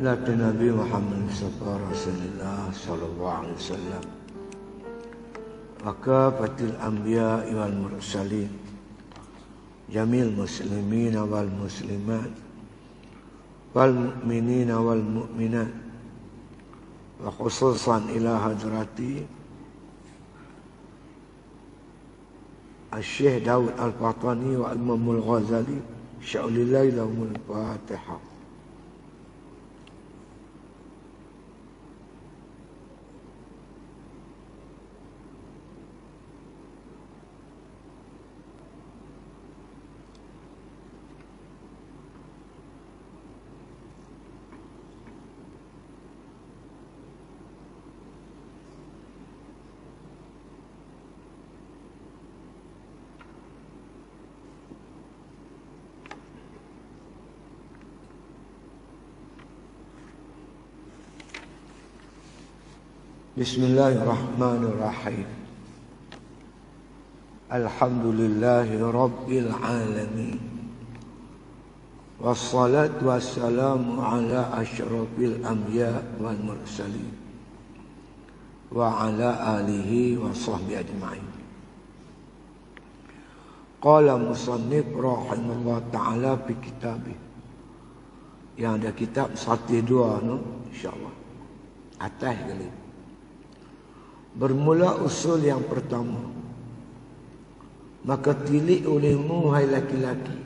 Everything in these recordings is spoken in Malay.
Latin Nabi Muhammad Rasulullah sallallahu alaihi wasallam wakafatil anbiya wal mursalin jamil muslimin wal muslimat wal mu'minin wal mu'minat wa khususan ila hadrati Al-Syekh Daud Al-Fatani wa Imam Al-Ghazali sya'ulillahi lahumul Fatihah. Bismillahirrahmanirrahim. Alhamdulillahi Rabbil Alamin. Wassalatu wassalamu ala asyrafil anbiya wal mursalin wa ala alihi wa sahbihi ajma'in. Qala musannif rahimahullah ta'ala fi kitabih. Yang ada kitab 1-2 no, insyaAllah atas kali. Bermula usul yang pertama, maka tilik olehmu hai laki-laki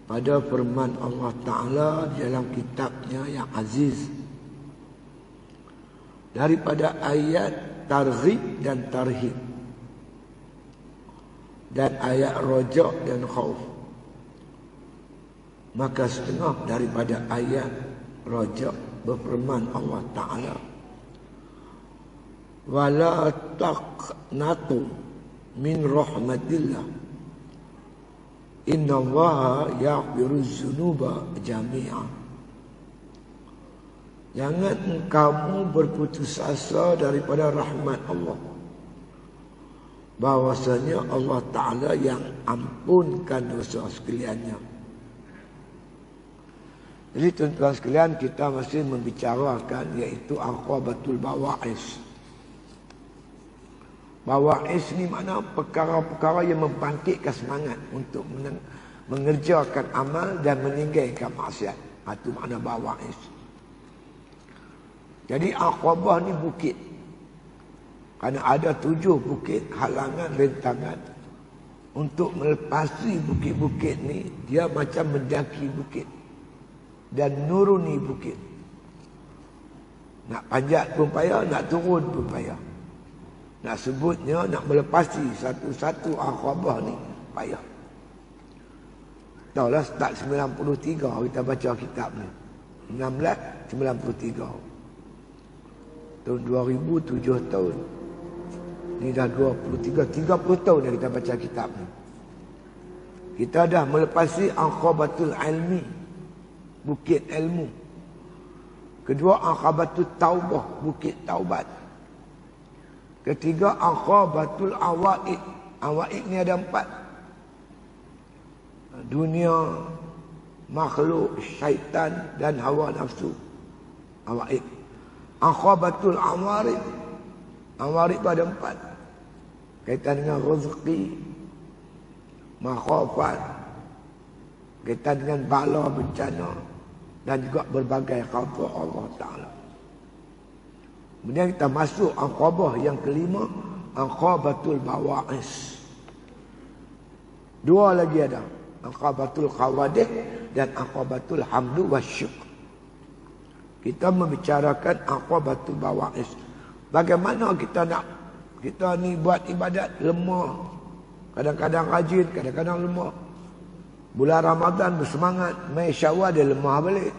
pada firman Allah Ta'ala dalam kitabnya yang aziz, daripada ayat targhib dan tarhib dan ayat rojak dan khauf. Maka setengah daripada ayat rojak berfirman Allah Ta'ala, wala taqnatu min rahmatillah innallaha yaghfiruz dzunuba jami'a. Jangan kamu berputus asa daripada rahmat Allah, bahwasanya Allah Ta'ala yang ampunkan dosa sekaliannya. Jadi tuan-tuan sekalian, kita masih membicarakan iaitu aqabatul bawa'is. Bawa'is ni makna perkara-perkara yang membangkitkan semangat untuk mengerjakan amal dan meninggalkan maksiat. Itu makna bawa'is. Jadi aqabah ni bukit. Kerana ada 7 bukit halangan, rintangan. Untuk melepasi bukit-bukit ni, dia macam mendaki bukit dan nuruni bukit. Nak panjat pun payah, nak turun pun payah. Nak sebutnya, nak melepasi satu-satu aqabah ni payah. Tahulah start 93 kita baca kitab ni. 1993. Tahun 2007 tahun. Ni dah 30 tahun dah kita baca kitab ni. Kita dah melepasi aqabatul ilmi, bukit ilmu. Kedua aqabatul taubah, bukit taubat. Ketiga aqabatul awaid. Awaid ni ada 4. Dunia, makhluk, syaitan dan hawa nafsu. Awaid. Aqabatul awarid. Awarid tu ada 4. Kaitan dengan rezeki, makhafat, kaitan dengan bala bencana dan juga berbagai qada Allah Ta'ala. Kemudian kita masuk aqabah yang kelima, aqabatul bawa'is. 2 lagi ada, aqabatul qawadih dan aqabatul hamdu wasyukr. Kita membicarakan aqabatul bawa'is. Bagaimana kita ni buat ibadat lemah. Kadang-kadang rajin, kadang-kadang lemah. Bulan Ramadan bersemangat, Mei Syawal dia lemah balik.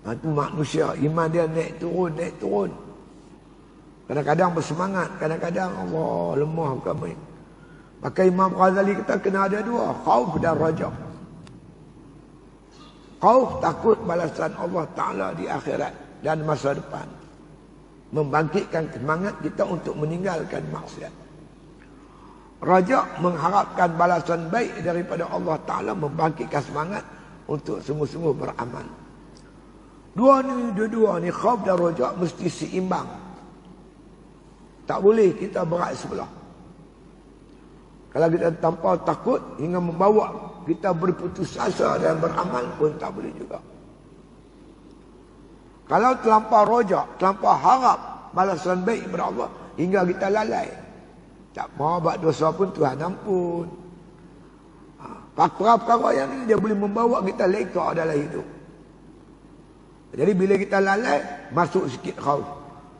Itu manusia, iman dia naik turun. Kadang-kadang bersemangat, kadang-kadang Allah lemah kami. Maka Imam Ghazali kita kena ada 2, khauf dan raja. Khauf, takut balasan Allah Ta'ala di akhirat dan masa depan. Membangkitkan semangat kita untuk meninggalkan maksiat. Raja, mengharapkan balasan baik daripada Allah Ta'ala, membangkitkan semangat untuk sungguh-sungguh beramal. Dua-dua ni khauf dan roja mesti seimbang. Tak boleh kita berat sebelah. Kalau kita tanpa takut hingga membawa kita berputus asa dan beramal pun tak boleh juga. Kalau terlampau rojak, terlampau harap balasan baik kepada Allah hingga kita lalai. Tak mau buat dosa pun Tuhan ampun. Perkara-perkara yang ni dia boleh membawa kita leka dalam hidup. Jadi bila kita lalai, masuk sikit khauf.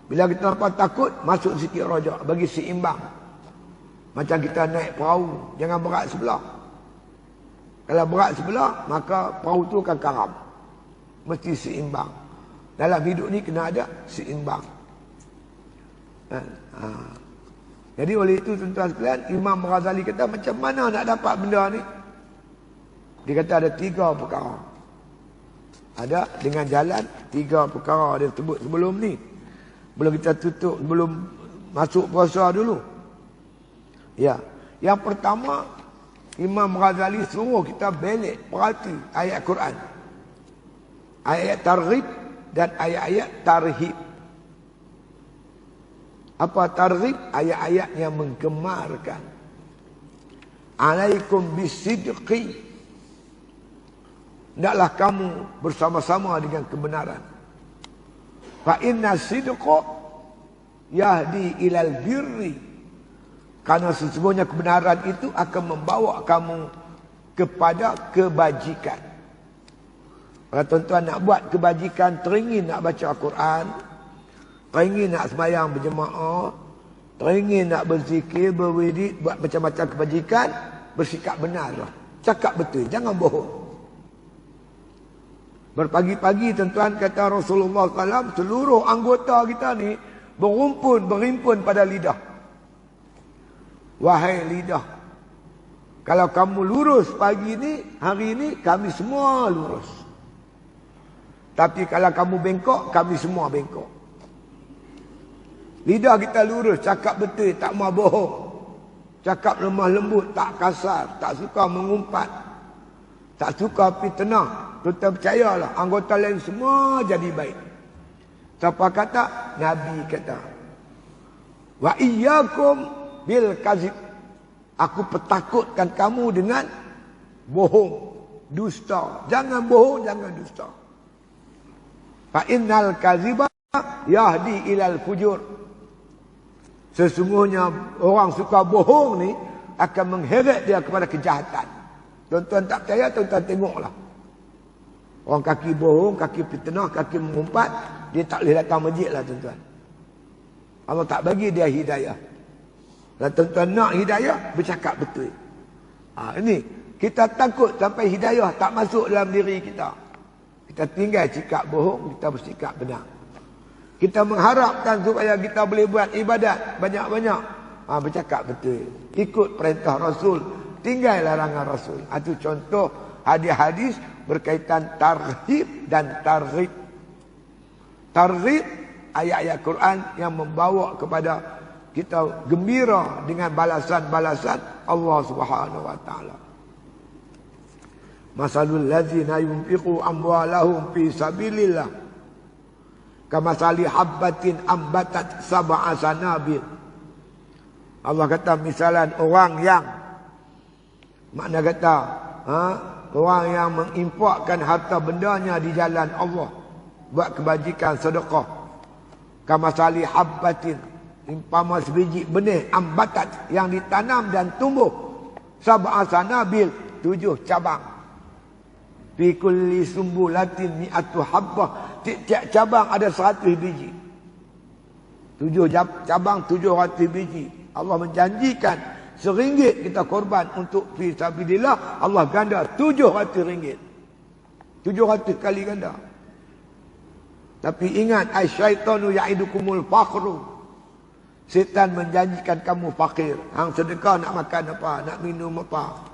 Bila kita terlampau takut, masuk sikit rojak. Bagi seimbang. Macam kita naik perahu, jangan berat sebelah. Kalau berat sebelah, maka perahu tu akan karam. Mesti seimbang. Dalam hidup ni kena ada seimbang. Jadi oleh itu tuan-tuan sekalian, Imam Ghazali kata macam mana nak dapat benda ni? Dia kata ada 3 perkara. Ada dengan jalan 3 perkara dia sebut sebelum ni. Belum kita tutup, belum masuk puasa dulu. Ya, yang pertama Imam Ghazali suruh kita belik perhati ayat Quran. Ayat targhib dan ayat-ayat tarhib. Apa targhib? Ayat-ayat yang menggemarkan. Alaikum bisidqi. Hendaklah kamu bersama-sama dengan kebenaran. Fa inna sidqa yahdi ilal birri. Karena sesungguhnya kebenaran itu akan membawa kamu kepada kebajikan. Kalau tuan-tuan nak buat kebajikan, teringin nak baca Al-Quran, teringin nak sembahyang berjemaah, teringin nak berzikir, berwirid, buat macam-macam kebajikan, bersikap benarlah. Cakap betul, jangan bohong. Berpagi-pagi tuan-tuan kata Rasulullah SAW, seluruh anggota kita ni berimpun pada lidah. Wahai lidah, kalau kamu lurus pagi ni, hari ni, kami semua lurus. Tapi kalau kamu bengkok, kami semua bengkok. Lidah kita lurus, cakap betul, tak mau bohong. Cakap lemah lembut, tak kasar, tak suka mengumpat, tak suka fitnah. Tuan percayalah, anggota lain semua jadi baik. Siapa kata? Nabi kata, wa iyyakum bil kazib. Aku petakutkan kamu dengan bohong, dusta. Jangan bohong, jangan dusta. Fa innal kaziba yahdi ilal fujur. Sesungguhnya orang suka bohong ni akan mengheret dia kepada kejahatan. Tuan-tuan tak percaya, tuan-tuan tengoklah. Orang kaki bohong, kaki fitnah, kaki mengumpat, dia tak boleh datang masjid lah tuan-tuan. Allah tak bagi dia hidayah. Dan tuan-tuan nak hidayah, bercakap betul. Ini, kita takut sampai hidayah tak masuk dalam diri kita. Kita tinggal cakap bohong, kita bersikap benar. Kita mengharapkan supaya kita boleh buat ibadat banyak-banyak. Bercakap betul. Ikut perintah Rasul, tinggal larangan Rasul. Itu contoh hadis-hadis berkaitan tarhib dan targhib. Targhib, ayat-ayat Quran yang membawa kepada kita gembira dengan balasan-balasan Allah Subhanahu wa taala. Masalul ladzina yunfiqu amwalahum fi sabilillah kamasali habbatin ambatat sab'a sanabil. Allah kata misalan orang yang, makna kata orang yang menginfakkan harta bendanya di jalan Allah, buat kebajikan sedekah. Kamasali habbatin, umpama sebiji benih ambatat yang ditanam dan tumbuh, sab'a sanabil, 7 cabang. Fi kulli sumbulatin mi'atu habbah, tiap-tiap cabang ada 100 biji. 7 cabang 700 biji. Allah menjanjikan RM1 kita korban untuk fi sabilillah, Allah ganda RM700. 700 kali ganda. Tapi ingat, asyaitanu ya'idukumul fakhru. Setan menjanjikan kamu fakir. Hang sedekah nak makan apa, nak minum apa.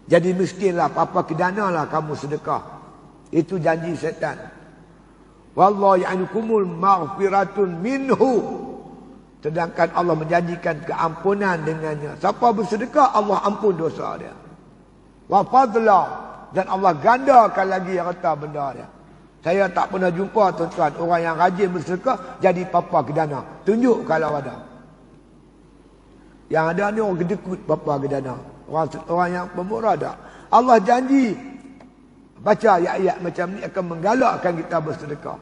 Jadi miskinlah, apa-apa kedanalah kamu sedekah. Itu janji setan. Wallahu ya'idukumul maghfiratun minhu. Sedangkan Allah menjanjikan keampunan dengannya. Siapa bersedekah, Allah ampun dosa dia. Wa fadla, dan Allah gandakan lagi harta benda dia. Saya tak pernah jumpa tuan-tuan orang yang rajin bersedekah jadi papa kedana. Tunjuk kalau ada. Yang ada ni orang kedekut papa kedana. Orang yang pemurah tak. Allah janji baca ayat-ayat macam ni akan menggalakkan kita bersedekah.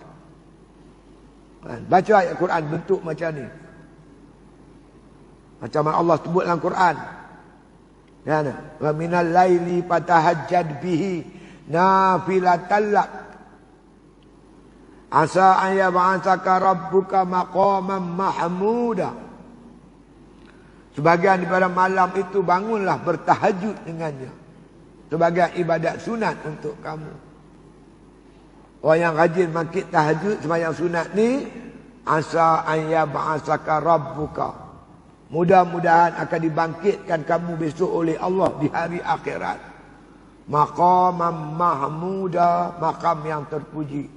Baca ayat Quran bentuk macam ni. Macam mana Allah sebut dalam Quran. Ya, wa minal laili fatahajjad bihi nafilatan lak. Asa an yab'atsaka rabbuka maqaman mahmuda. Sebagian daripada malam itu bangunlah bertahajud dengannya. Sebagai ibadat sunat untuk kamu. Orang yang rajin bangkit tahajud sembahyang sunat ni, asa an yab'atsaka rabbuka. Mudah-mudahan akan dibangkitkan kamu besok oleh Allah di hari akhirat. Maqaman mahmuda, makam yang terpuji.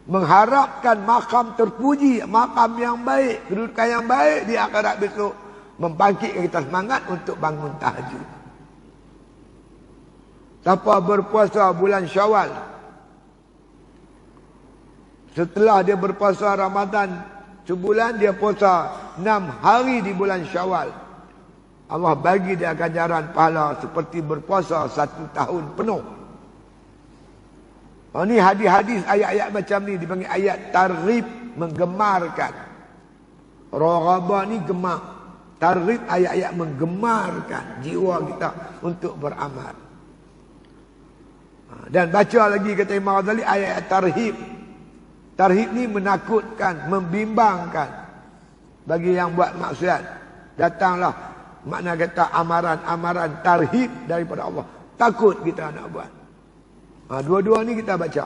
Mengharapkan makam terpuji, makam yang baik, kedudukan yang baik di akhirat besok, membangkitkan kita semangat untuk bangun tahajud. Siapa berpuasa bulan Syawal, setelah dia berpuasa Ramadan sebulan, dia puasa 6 hari di bulan Syawal, Allah bagi dia ganjaran pahala seperti berpuasa 1 tahun penuh. Oh, ni hadis-hadis ayat-ayat macam ni dipanggil ayat targhib, menggemarkan. Raghaba ni gemar. Targhib ayat-ayat menggemarkan jiwa kita untuk beramal. Dan baca lagi kata Imam Ghazali ayat-ayat tarhib. Tarhib ni menakutkan, membimbangkan bagi yang buat maksiat. Datanglah makna kata amaran-amaran tarhib daripada Allah. Takut kita nak buat. Dua-dua ni kita baca.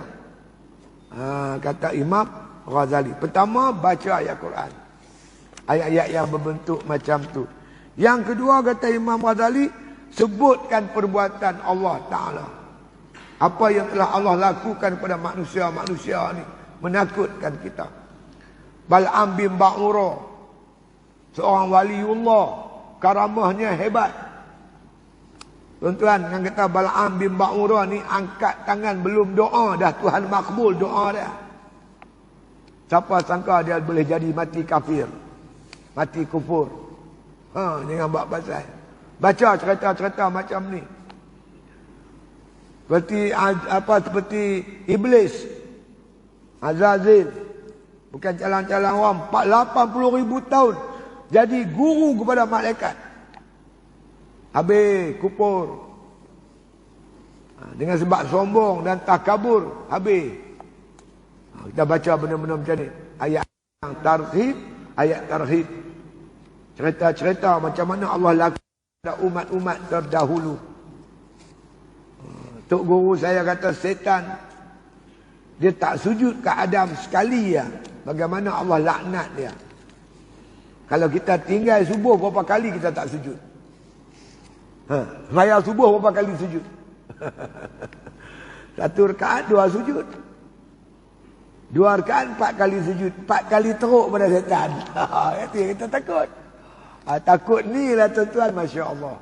Kata Imam Ghazali. Pertama, baca ayat Quran. Ayat-ayat yang berbentuk macam tu. Yang kedua, kata Imam Ghazali, sebutkan perbuatan Allah Ta'ala. Apa yang telah Allah lakukan kepada manusia-manusia ni. Menakutkan kita. Bal'am bin Ba'ura, seorang waliullah, karamahnya hebat. Tuan-tuan, yang kata Bal'am bin Ba'ura ni angkat tangan belum doa dah Tuhan makbul doa dia. Siapa sangka dia boleh jadi mati kafir, mati kufur. Jangan buat pasal. Baca cerita-cerita macam ni. Seperti iblis, Azazil, bukan jalan-jalan orang, 80,000 tahun jadi guru kepada malaikat. Habis kufur. Dengan sebab sombong dan takabur, habis. Kita baca benda-benda macam ni. Ayat yang tarhib, ayat tarhib. Cerita-cerita macam mana Allah lakukan pada umat-umat terdahulu. Tok guru saya kata setan, dia tak sujud ke Adam sekali ya. Bagaimana Allah laknat dia. Kalau kita tinggal subuh berapa kali kita tak sujud. Saya subuh berapa kali sujud? 1 rakaat 2 sujud. 2 rakaat 4 kali sujud. 4 kali teruk pada setan. Itu yang kita takut. Takut ni lah tuan-tuan, Masya Allah.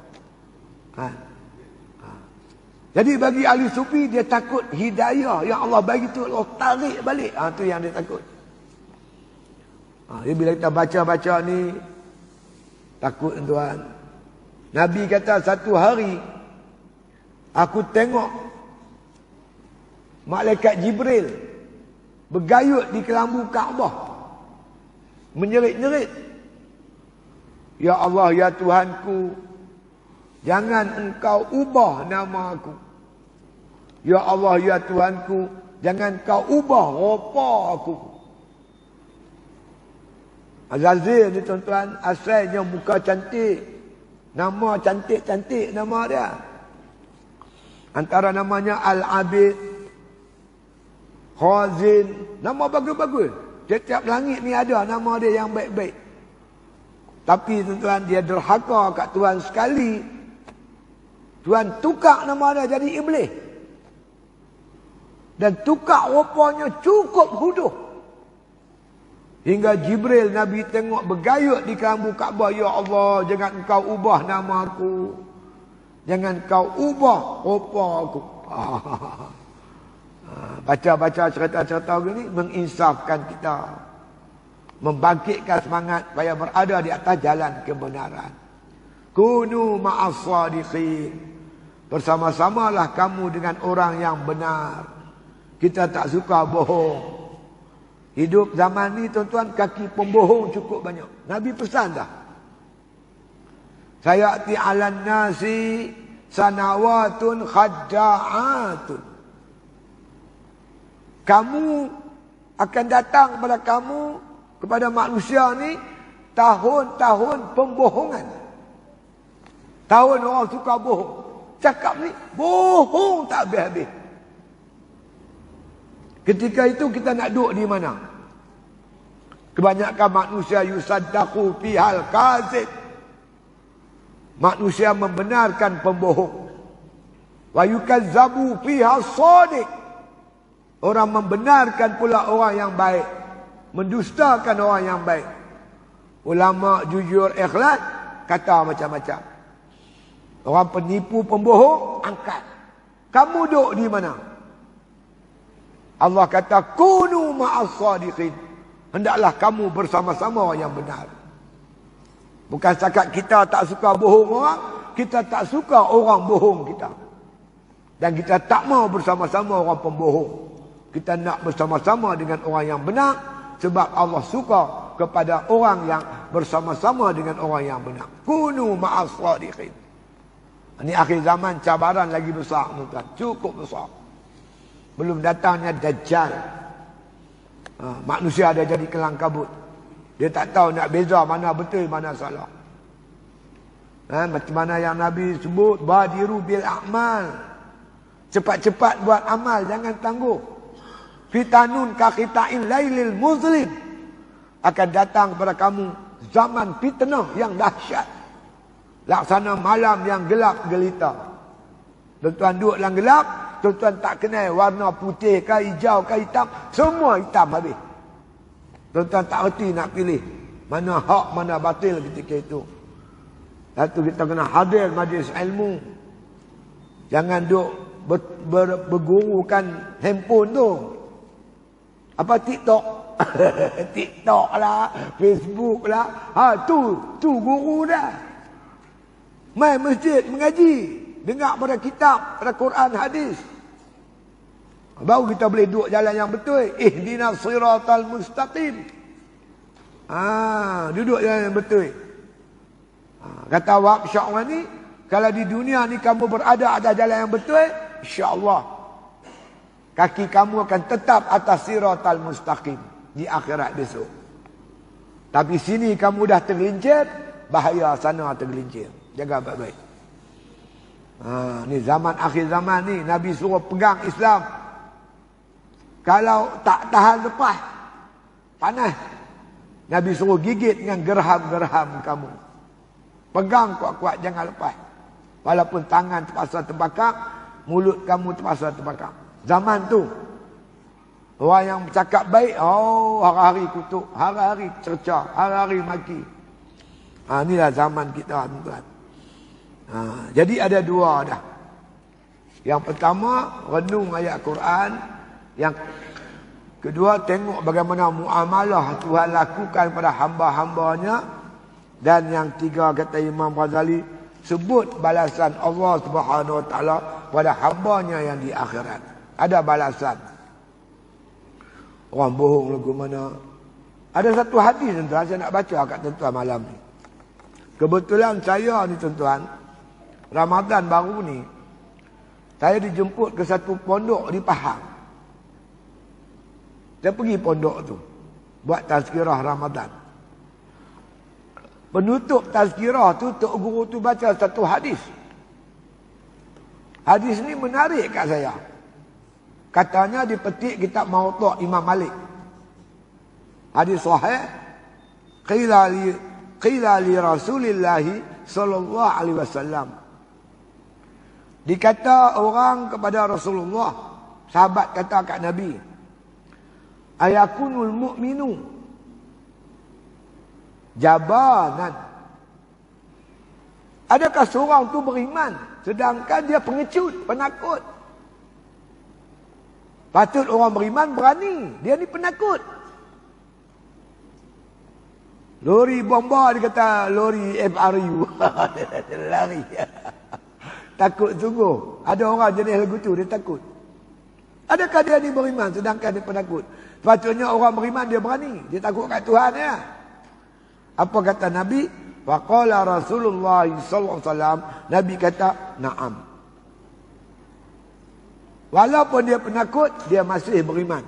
Jadi bagi ahli sufi, dia takut hidayah yang Allah bagi tu Allah tarik balik. Itu yang dia takut. Jadi bila kita baca-baca ni, takut tuan. Nabi kata satu hari aku tengok malaikat Jibril bergayut di kelambu Kaabah, menyerit-nyerit, ya Allah, ya Tuhanku, jangan engkau ubah nama aku. Ya Allah, ya Tuhanku, jangan engkau ubah rupa aku. Azazil ni tuan-tuan, asalnya muka cantik. Nama cantik-cantik nama dia. Antara namanya Al-Abid, Khazin, nama bagus-bagus. Setiap langit ni ada nama dia yang baik-baik. Tapi tuan-tuan, dia derhaka kat Tuhan sekali. Tuhan tukar nama dia jadi iblis. Dan tukar rupanya cukup huduh. Hingga Jibril Nabi tengok bergayut di kelambu Kaabah, ya Allah, jangan engkau ubah nama aku. Jangan engkau ubah rupa aku. Baca-baca cerita-cerita begini menginsafkan kita, membangkitkan semangat supaya berada di atas jalan kebenaran. Kunu ma'as sadiqin, bersama-samalah kamu dengan orang yang benar. Kita tak suka bohong. Hidup zaman ni tuan-tuan, kaki pembohong cukup banyak. Nabi pesan dah, sayati 'alan nasi sanawatun khadda'atun. Kamu akan datang kepada manusia ni tahun-tahun pembohongan. Tahun orang suka bohong. Cakap ni bohong tak habis-habis. Ketika itu kita nak duduk di mana? Kebanyakan manusia yusaddaqu fihal kazib. Manusia membenarkan pembohong. Wa yukazzabu fihal shadiq. Orang membenarkan pula orang yang baik, mendustakan orang yang baik. Ulama jujur ikhlas kata macam-macam. Orang penipu pembohong angkat. Kamu duduk di mana? Allah kata kunu ma'as sadiqin. Hendaklah kamu bersama-sama orang yang benar. Bukan setakat kita tak suka bohong orang, kita tak suka orang bohong kita. Dan kita tak mau bersama-sama orang pembohong. Kita nak bersama-sama dengan orang yang benar, sebab Allah suka kepada orang yang bersama-sama dengan orang yang benar. Kunu ma'as sadiqin. Ini akhir zaman, cabaran lagi besar, tuan-tuan. Cukup besar. Belum datangnya Dajjal. Manusia ada jadi kelang kabut. Dia tak tahu nak beza mana betul, mana salah. Macam mana yang Nabi sebut, badiru bil a'mal. Cepat-cepat buat amal, jangan tangguh. Fitanun kaqitain lailil muzlim. Akan datang kepada kamu zaman fitnah yang dahsyat. Laksana malam yang gelap gelita. Tuan-tuan duduk dalam gelap, tuan-tuan tak kenal warna putih ke hijau ke hitam. Semua hitam habis. Tuan-tuan tak erti nak pilih mana hak, mana batil ketika itu. Lalu kita kena hadir majlis ilmu. Jangan duduk bergurukan handphone tu. Apa TikTok? TikTok lah, Facebook lah. Tu guru dah. Mai masjid mengaji, dengar pada kitab, pada Quran, hadis. Baru kita boleh duduk jalan yang betul. Ihdinas siratal mustaqim. Duduk jalan yang betul. Kata Wahab Syahwan ni, kalau di dunia ni kamu berada atas jalan yang betul, insya-Allah kaki kamu akan tetap atas siratal mustaqim di akhirat besok. Tapi sini kamu dah tergelincir, bahaya sana tergelincir. Jaga baik-baik. Ni zaman akhir zaman ni, Nabi suruh pegang Islam. Kalau tak tahan lepas, panas, Nabi suruh gigit dengan gerham-gerham kamu. Pegang kuat-kuat, jangan lepas. Walaupun tangan terpaksa terbakar, mulut kamu terpaksa terbakar. Zaman tu, orang yang bercakap baik, hari-hari kutuk, hari-hari cerca, hari-hari maki. Inilah zaman kita, tuan-tuan. Jadi ada dua dah. Yang pertama, renung ayat Quran. Yang kedua, tengok bagaimana muamalah Tuhan lakukan pada hamba-hambanya. Dan yang tiga, kata Imam Ghazali, sebut balasan Allah Subhanahu Wa Taala pada hambanya yang di akhirat. Ada balasan. Orang bohong lagu mana. Ada satu hadis, tuan-tuan, saya nak baca kat tuan-tuan malam ni. Kebetulan saya ni, tuan-tuan, Ramadan baru ni, saya dijemput ke satu pondok di Pahang. Saya pergi pondok tu, buat tazkirah Ramadan. Penutup tazkirah tu, Tok Guru tu baca satu hadis. Hadis ni menarik kat saya. Katanya dipetik kitab Mawdu' Imam Malik. Hadis sahih. Qila li Rasulillah sallallahu alaihi wasallam. Dikata orang kepada Rasulullah, sahabat kata kat Nabi, ayakunul mu'minu jabanan. Adakah seorang tu beriman sedangkan dia pengecut, penakut? Patut orang beriman berani. Dia ni penakut. Lori bomba dia kata lori FRU. Lari. Takut sungguh. Ada orang jenis lagu tu dia takut. Adakah dia ni beriman sedangkan dia penakut? Patutnya orang beriman dia berani. Dia takut kat Tuhan ya. Apa kata Nabi? Faqala Rasulullah sallallahu alaihi wasallam, Nabi kata, "Na'am." Walaupun dia penakut, dia masih beriman.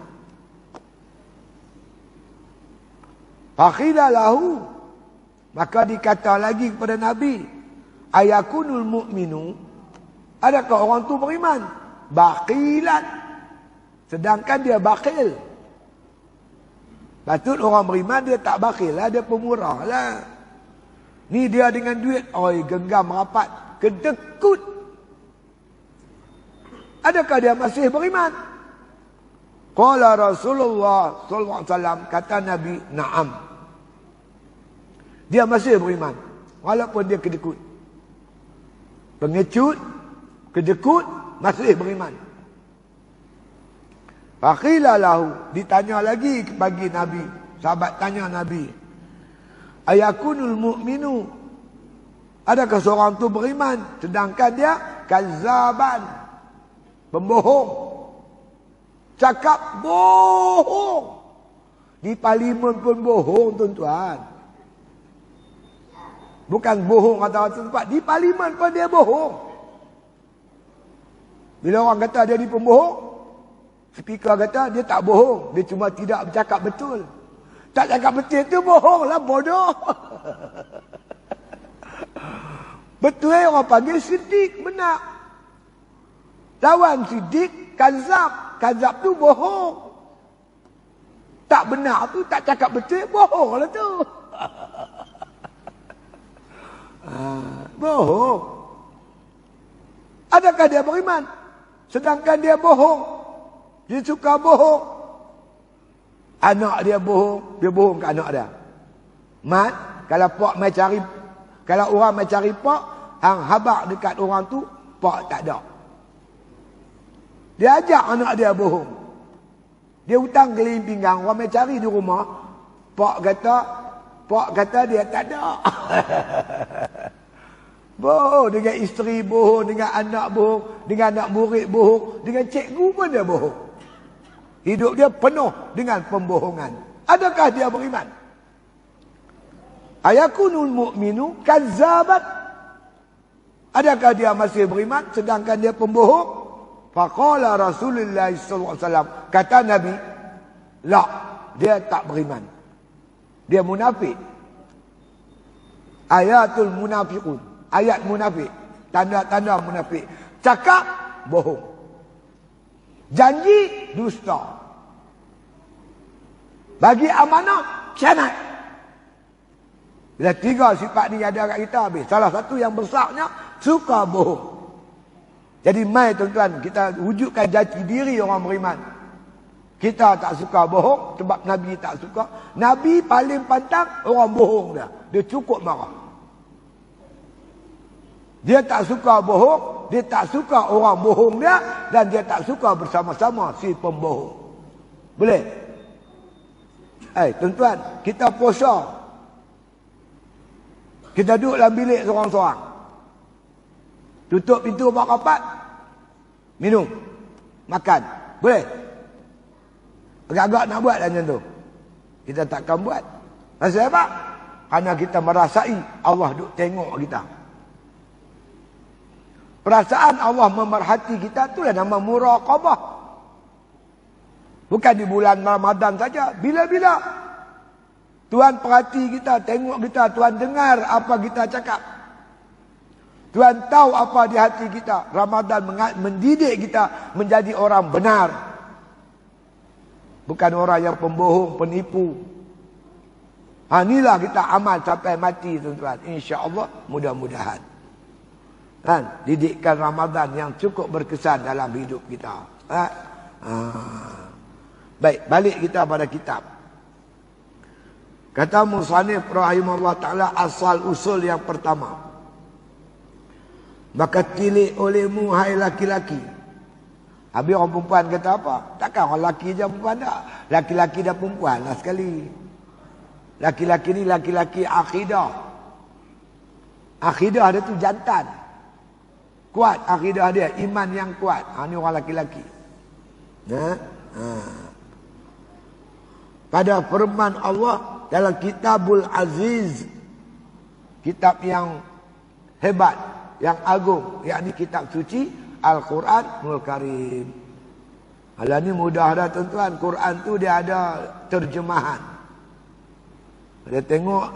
Faqila lahu, maka dikata lagi kepada Nabi, ayakunul mu'minu, adakah orang tu beriman? Baqilan, sedangkan dia bakil. Patut orang beriman dia tak bakil lah, dia pemurah lah. Ni dia dengan duit, oi genggam rapat, kedekut. Adakah dia masih beriman? Qala Rasulullah sallallahu alaihi wasallam, kata Nabi, na'am. Dia masih beriman walaupun dia kedekut. Pengecut, kedekut, masih beriman. Faqila lahu, ditanya lagi bagi Nabi. Sahabat tanya Nabi, ayakunul mu'minu, adakah seorang tu beriman sedangkan dia kazzaban, pembohong, cakap bohong. Di parlimen pun bohong tuan-tuan. Bukan bohong kata tempat, di parlimen pun dia bohong. Bila orang kata dia ni pembohong, speaker kata dia tak bohong, dia cuma tidak bercakap betul. Tak cakap betul tu bohong lah, bodoh. Betul orang panggil sidik, benar. Lawan sidik, kazab. Kazab tu bohong. Tak benar tu, tak cakap betul, bohong lah tu. Bohong. Adakah dia beriman sedangkan dia bohong? Dia suka bohong. Anak dia bohong, dia bohong ke anak dia. Mat, kalau pak mai cari, kalau orang mai cari pak, hang habaq dekat orang tu, pak tak ada. Dia ajak anak dia bohong. Dia hutang keliling pinggang, orang mai cari di rumah, pak kata dia tak ada. Bohong dengan isteri bohong, dengan anak bohong, dengan anak murid bohong, dengan cikgu pun dia bohong. Hidup dia penuh dengan pembohongan. Adakah dia beriman? Ayakunul mu'minu kazzabat. Adakah dia masih beriman sedangkan dia pembohong? Faqala Rasulullah sallallahu alaihi wasallam, kata Nabi, la, dia tak beriman. Dia munafik. Ayatul munafiqun. Ayat munafik. Tanda-tanda munafik. Cakap bohong. Janji dusta. Bagi amanah khianat. Bila tiga sifat ni ada kat kita habis. Salah satu yang besarnya suka bohong. Jadi mai tuan-tuan, kita wujudkan jati diri orang beriman. Kita tak suka bohong sebab Nabi tak suka. Nabi paling pantang orang bohong dia. Dia cukup marah. Dia tak suka bohong, dia tak suka orang bohong dia, dan dia tak suka bersama-sama si pembohong. Boleh? Tuan-tuan, kita puasa. Kita duduk dalam bilik seorang-seorang. Tutup pintu buat rapat. Minum. Makan. Boleh? Agak-agak nak buat macam tu. Kita takkan buat. Pasal apa? Kerana kita merasai Allah duk tengok kita. Perasaan Allah memerhati kita itulah nama muraqabah. Bukan di bulan Ramadan saja. Bila-bila Tuhan perhati kita, tengok kita, Tuhan dengar apa kita cakap. Tuhan tahu apa di hati kita. Ramadan mendidik kita menjadi orang benar. Bukan orang yang pembohong, penipu. Inilah kita amal sampai mati tuan-tuan. InsyaAllah mudah-mudahan. Kan? Didikan Ramadan yang cukup berkesan dalam hidup kita. Baik, balik kita pada kitab. Kata Musannif rahimahullah ta'ala, asal usul yang pertama. Maka tilik olehmu hai laki-laki. Habis orang perempuan kata apa? Tak Takkan orang lelaki je perempuan tak. Laki-laki dan perempuan lah sekali. Laki-laki ni laki-laki akidah. Akidah dia tu jantan. Kuat akidah dia. Iman yang kuat. Ni orang laki-laki. Pada firman Allah dalam Kitabul Aziz. Kitab yang hebat. Yang agung. Yakni kitab suci. Al-Quranul Karim. Alah ni mudah dah tuan-tuan. Quran tu dia ada terjemahan. Dia tengok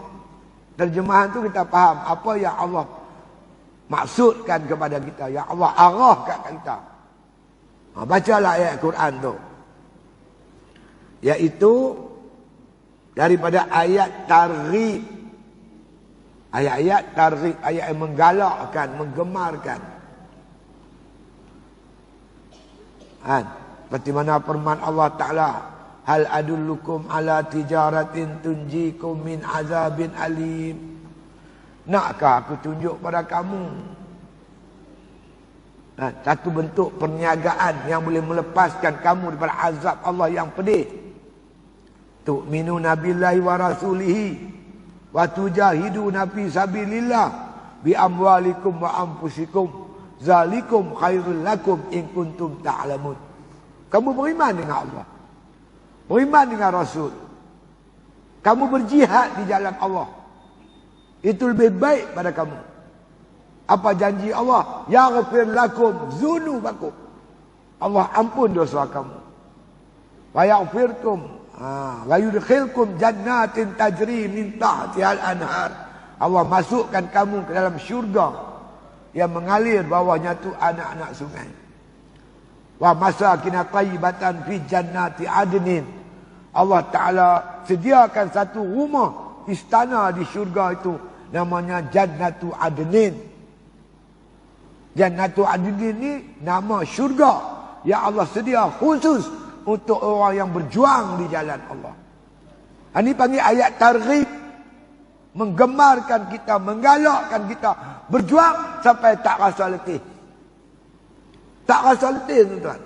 terjemahan tu kita faham apa yang Allah maksudkan kepada kita. Yang Allah arahkan kepada kita. Bacalah ayat Quran tu. Iaitu daripada ayat targhib. Ayat-ayat targhib. Ayat yang menggalakkan, menggemarkan. Seperti mana firman Allah Ta'ala, hal adullukum ala tijaratin tunjikum min azabin alim. Nakkah aku tunjuk pada kamu satu bentuk perniagaan yang boleh melepaskan kamu daripada azab Allah yang pedih. Tu'minuna billahi wa rasulihi wa tujahiduna fi sabilillah bi amwalikum wa anfusikum zalikum khairul lakum in kuntum ta'lamun. Kamu beriman dengan Allah, beriman dengan Rasul, kamu berjihad di jalan Allah, itu lebih baik pada kamu. Apa janji Allah? Yaghfir lakum dzunubakum. Allah ampun dosa kamu. Wa yaghfirkum wa yudkhilkum jannatin tajri min tahtihal anhar. Allah masukkan kamu ke dalam syurga yang mengalir bawahnya tu anak-anak sungai. Wa masakin tayyibatan fi jannati adnin. Allah Ta'ala sediakan satu rumah istana di syurga itu, namanya Jannatu Adnin. Jannatu Adnin ni nama syurga yang Allah sedia khusus untuk orang yang berjuang di jalan Allah. Ini panggil ayat targhib, menggemarkan kita, menggalakkan kita berjuang sampai tak rasa letih. Tak rasa letih, tuan-tuan.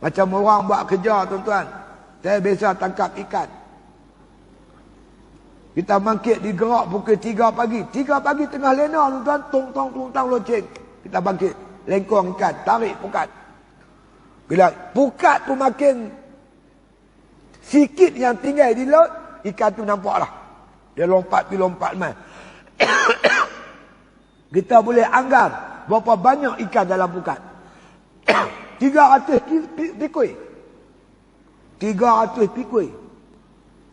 Macam orang buat kerja, tuan-tuan. Saya biasa tangkap ikan. Kita bangkit digerak pukul 3 pagi. 3 pagi tengah lena, tuan-tuan. Tong-tong loceng. Kita bangkit. Lengkong ikan. Tarik pukat. Bila pukat tu makin sikit yang tinggal di laut, ikan tu nampak lah. Dia lompat mai. Kita boleh anggar berapa banyak ikan dalam pukat. 300 pikui. 300 pikui.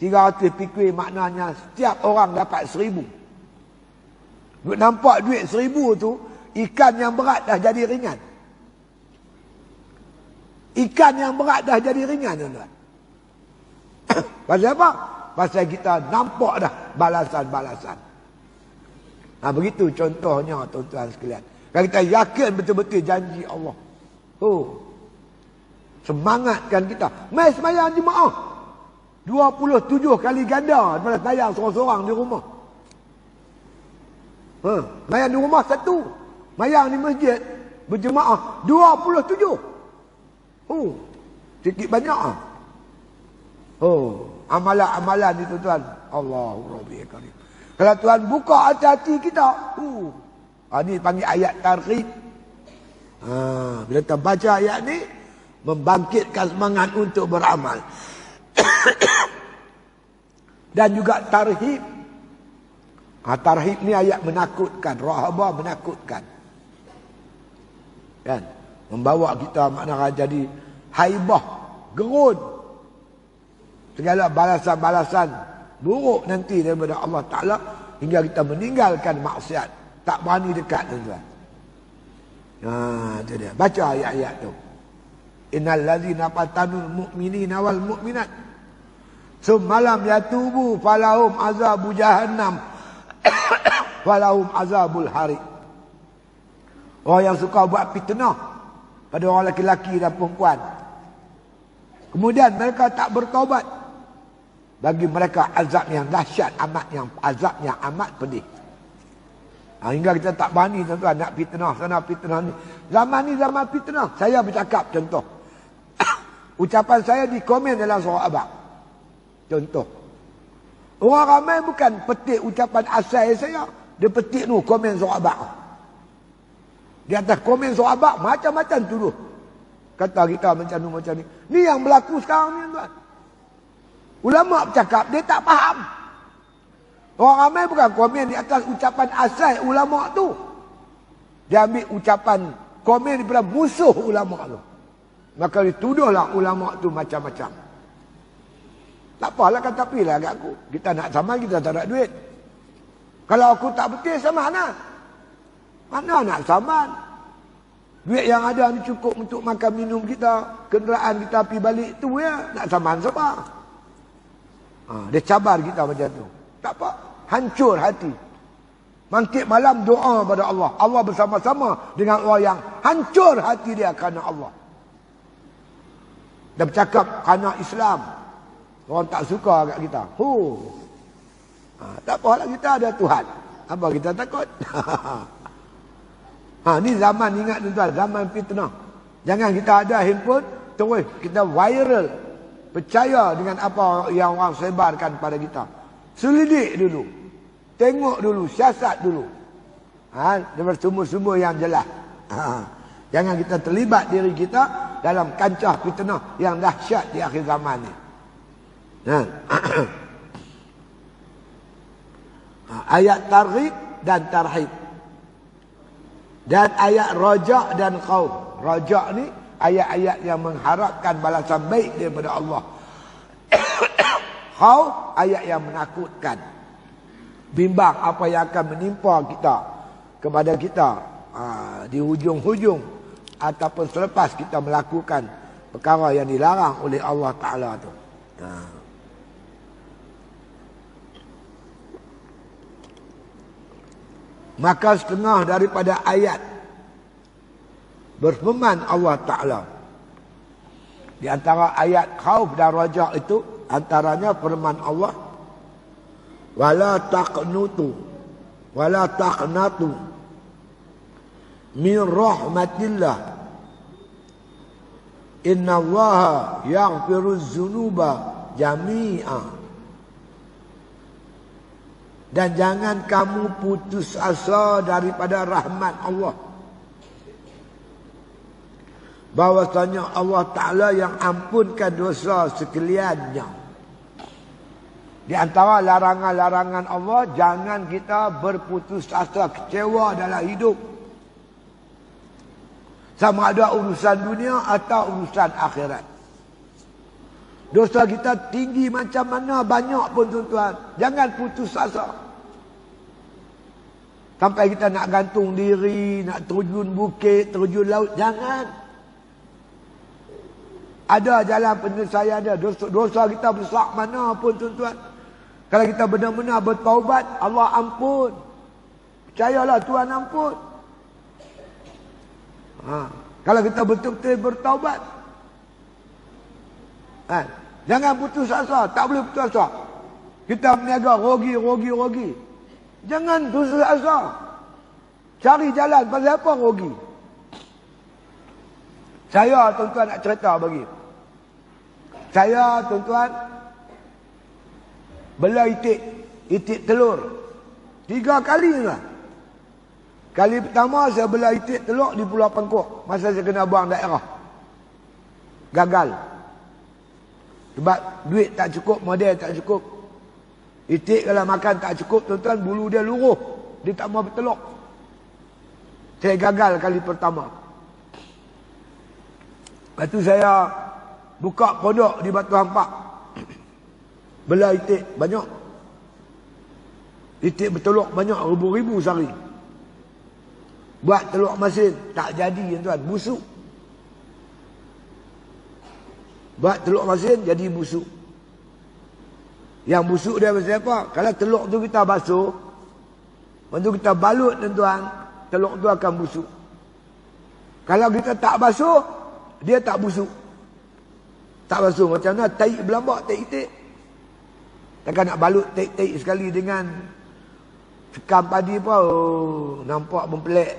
300 pikui maknanya setiap orang dapat 1000. Nampak duit 1000 tu, ikan yang berat dah jadi ringan. Ikan yang berat dah jadi ringan, tuan-tuan. Pasal apa? Pasal kita nampak dah balasan-balasan. Begitu contohnya, tuan-tuan sekalian. Kalau kita yakin betul-betul janji Allah. Semangatkan kita. Mai sembahyang jemaah. 27 kali ganda daripada sembahyang seorang-seorang di rumah. Sembahyang di rumah satu. Sembahyang di masjid berjemaah 27. Sikit banyak amalan-amalan ni, tuan-tuan. Allahu Rabbi Karim. Kalau Tuhan buka hati-hati kita, ni panggil ayat targhib. Bila kita baca ayat ni, membangkitkan semangat untuk beramal. Dan juga tarhib. Tarhib ni ayat menakutkan, rahaba menakutkan. Kan? Membawa kita makna jadi haibah, gerun. Segala balasan-balasan buruk nanti daripada Allah Ta'ala, hingga kita meninggalkan maksiat. Tak berani dekat, tuan-tuan. Itu dia. Baca ayat-ayat tu. Innal ladzina fatanul mu'minina wal mu'minat summa lam yatubu falahum azabu jahannam falahum azabul hari. Orang yang suka buat fitnah pada orang lelaki dan perempuan, kemudian mereka tak bertaubat, bagi mereka azab yang dahsyat amat, yang azabnya amat pedih. Hingga kita tak berani, tuan-tuan, nak fitnah sana fitnah ni. Zaman ni zaman fitnah. Saya bercakap contoh. Ucapan saya di komen dalam surah Abad. Contoh. Orang ramai bukan petik ucapan asal saya. Dia petik tu komen surah Abad. Di atas komen surah Abad macam-macam tuduh. Kata kita macam ni, macam ni. Ni yang berlaku sekarang ni tuan. Ulama bercakap, dia tak faham. Orang ramai bukan komen di atas ucapan asal ulama tu. Dia ambil ucapan komen daripada musuh ulama tu. Maka dituduhlah ulama tu macam-macam. Tak apalah kata pilah kat aku. Kita nak saman, kita tak ada duit. Kalau aku tak betul, sama mana? Mana nak saman? Duit yang ada ni cukup untuk makan minum kita. Kenderaan kita pergi balik tu ya. Nak saman siapa? Dia cabar kita macam tu. Tak apa. Hancur hati. Mangkit malam doa pada Allah. Allah bersama-sama dengan orang yang hancur hati dia kerana Allah. Dan bercakap kerana Islam. Orang tak suka kat kita. Tak apalah, kita ada Tuhan. Apa kita takut? Ni zaman, ingat tuan-tuan, zaman fitnah. Jangan kita ada handphone, terus kita viral. Percaya dengan apa yang orang sebarkan pada kita. Selidik dulu. Tengok dulu, siasat dulu. Dengan sumber-sumber yang jelas. Jangan kita terlibat diri kita dalam kancah fitnah yang dahsyat di akhir zaman ni. Ayat targhib dan tarhib. Dan ayat rajak dan khauf. Rajak ni ayat-ayat yang mengharapkan balasan baik daripada Allah. Khauf ayat yang menakutkan. Bimbang apa yang akan menimpa kita kepada kita di hujung-hujung ataupun selepas kita melakukan perkara yang dilarang oleh Allah Ta'ala tu. Maka setengah daripada ayat berfirman Allah Ta'ala. Di antara ayat khauf dan rajak itu, antaranya firman Allah, wala taqnatu min rahmatillah innallaha yaghfiruz dzunuba jami'a. Dan jangan kamu putus asa daripada rahmat Allah. Bahwasanya Allah Ta'ala yang ampunkan dosa sekaliannya. Di antara larangan-larangan Allah, jangan kita berputus asa, kecewa dalam hidup. Sama ada urusan dunia atau urusan akhirat. Dosa kita tinggi macam mana, banyak pun tuan-tuan, jangan putus asa. Sampai kita nak gantung diri, nak terjun bukit, terjun laut, jangan. Ada jalan penyelesaian dia. Dosa kita besar mana pun tuan-tuan. Kalau kita benar-benar bertaubat, Allah ampun. Percayalah Tuhan ampun. Kalau kita betul-betul bertaubat. Jangan putus asa. Tak boleh putus asa. Kita berniaga rogi. Jangan putus asa. Cari jalan, pasal apa rogi? Saya tuan-tuan nak cerita bagi. Saya tuan-tuan bela itik telur 3 kali lah. Kali pertama saya bela itik telur di Pulau Pangkok, masa saya kena buang daerah. Gagal. Sebab duit tak cukup, modal tak cukup. Itik kalau makan tak cukup tuan-tuan, bulu dia luruh. Dia tak mau bertelur. Saya gagal kali pertama. Lepas tu saya buka pondok di Batu Hampak. Bela itik banyak. Itik bertelur banyak, ribu-ribu sehari. Buat telur masin, tak jadi tuan, busuk. Buat telur masin, jadi busuk. Yang busuk dia pasal apa? Kalau telur tu kita basuh, lepas tu kita balut tuan, telur tu akan busuk. Kalau kita tak basuh, dia tak busuk. Tak basuh macam mana? Taik belambak, taik itik. Takkan nak balut taik-taik sekali dengan sekam padi pun, nampak mempelik.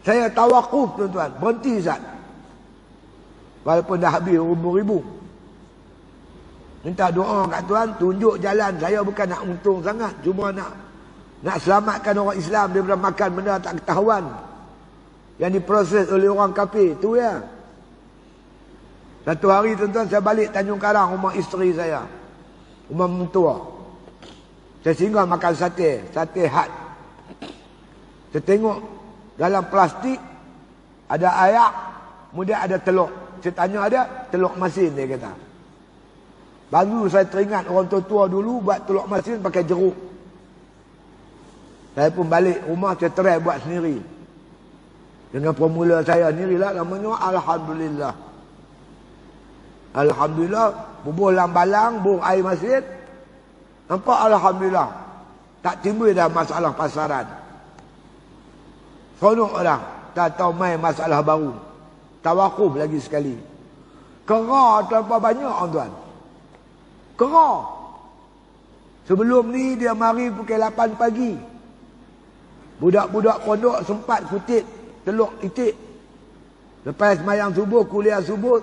Saya tawakuf tuan-tuan, berhenti Ustaz. Walaupun dah habis ribu-ribu. Minta doa kat Tuhan, tunjuk jalan. Saya bukan nak untung sangat, cuma nak selamatkan orang Islam daripada makan benda tak ketahuan yang diproses oleh orang kafir. Tu ya. Satu hari tuan-tuan saya balik Tanjung Karang, rumah isteri saya, rumah mentua. Saya singgah makan sate hat. Saya tengok dalam plastik ada ayak, kemudian ada telur. Saya tanya ada telur masin, dia kata. Baru saya teringat orang tua-tua dulu buat telur masin pakai jeruk. Saya pun balik rumah, saya try buat sendiri. Dengan formula saya sendirilah, namanya Alhamdulillah. Alhamdulillah, bubuh lambalang, bubuh air masin. Nampak Alhamdulillah. Tak timbul dah masalah pasaran. Sonok dah. Tak tahu main masalah baru. Tawakuf lagi sekali. Kera tanpa banyak tuan. Kera. Sebelum ni dia mari pukul 8 pagi. Budak-budak pondok sempat kutip telur itik. Lepas semayang subuh, kuliah subuh,